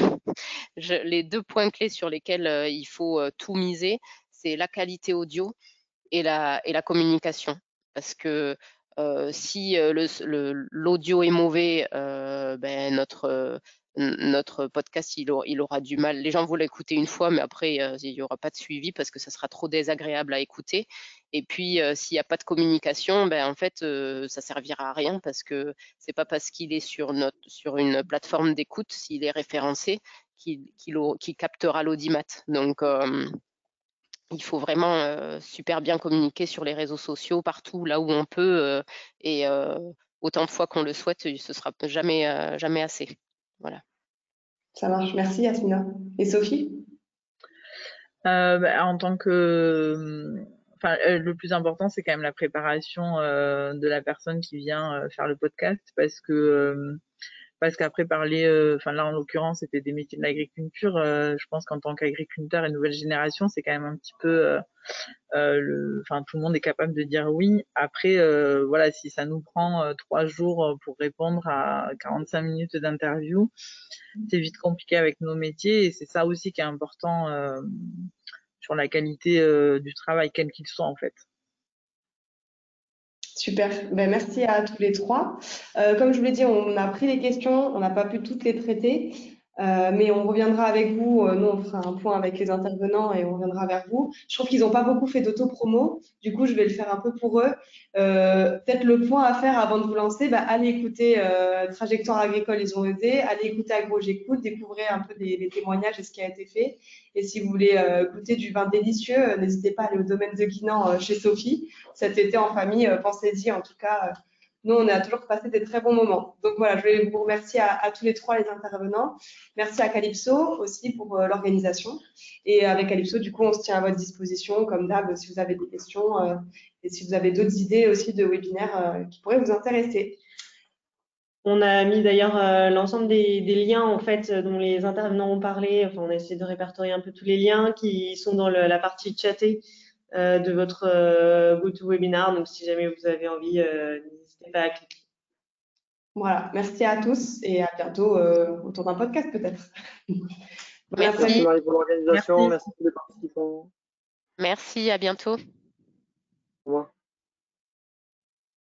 les 2 points clés sur lesquels il faut tout miser, c'est la qualité audio et la communication. Parce que si l'audio est mauvais, ben notre podcast, il aura du mal. Les gens vont l'écouter une fois, mais après, il n'y aura pas de suivi parce que ça sera trop désagréable à écouter. Et puis, s'il n'y a pas de communication, ben, en fait, ça servira à rien parce que c'est pas parce qu'il est sur une plateforme d'écoute, s'il est référencé, qu'il captera l'audimat. Donc, il faut vraiment super bien communiquer sur les réseaux sociaux, partout là où on peut, et autant de fois qu'on le souhaite, ce sera jamais assez. Voilà.
Ça marche. Merci, Yasmina. Et Sophie?
En tant que, enfin, le plus important, c'est quand même la préparation de la personne qui vient faire le podcast, parce qu'après parler, enfin là en l'occurrence c'était des métiers de l'agriculture. Je pense qu'en tant qu'agriculteur et nouvelle génération, c'est quand même un petit peu, enfin tout le monde est capable de dire oui. Après, voilà, si ça nous prend 3 jours pour répondre à 45 minutes d'interview, c'est vite compliqué avec nos métiers et c'est ça aussi qui est important sur la qualité du travail, quel qu'il soit en fait.
Super. Ben, merci à tous les trois. Comme je vous l'ai dit, on a pris les questions, on n'a pas pu toutes les traiter, mais on reviendra avec vous. Nous, on fera un point avec les intervenants et on reviendra vers vous. Je trouve qu'ils n'ont pas beaucoup fait d'auto-promo. Du coup, je vais le faire un peu pour eux. Peut-être le point à faire avant de vous lancer, ben, allez écouter Trajectoire agricole, ils ont aidé. Allez écouter Agro J'écoute, découvrez un peu les témoignages et ce qui a été fait. Et si vous voulez goûter du vin délicieux, n'hésitez pas à aller au domaine de Guinan chez Sophie. Cet été en famille, pensez-y. En tout cas, nous, on a toujours passé des très bons moments. Donc voilà, je vais vous remercier à tous les trois les intervenants. Merci à Calypso aussi pour l'organisation. Et avec Calypso, du coup, on se tient à votre disposition, comme d'hab, si vous avez des questions et si vous avez d'autres idées aussi de webinaires qui pourraient vous intéresser.
On a mis d'ailleurs l'ensemble des liens en fait dont les intervenants ont parlé. Enfin, on a essayé de répertorier un peu tous les liens qui sont dans la partie chatée de votre GoToWebinar. Donc, si jamais vous avez envie, n'hésitez pas à cliquer.
Voilà, merci à tous et à bientôt autour d'un podcast peut-être.
Merci Marie pour l'organisation, merci tous les participants.
Merci, à bientôt.
Au revoir.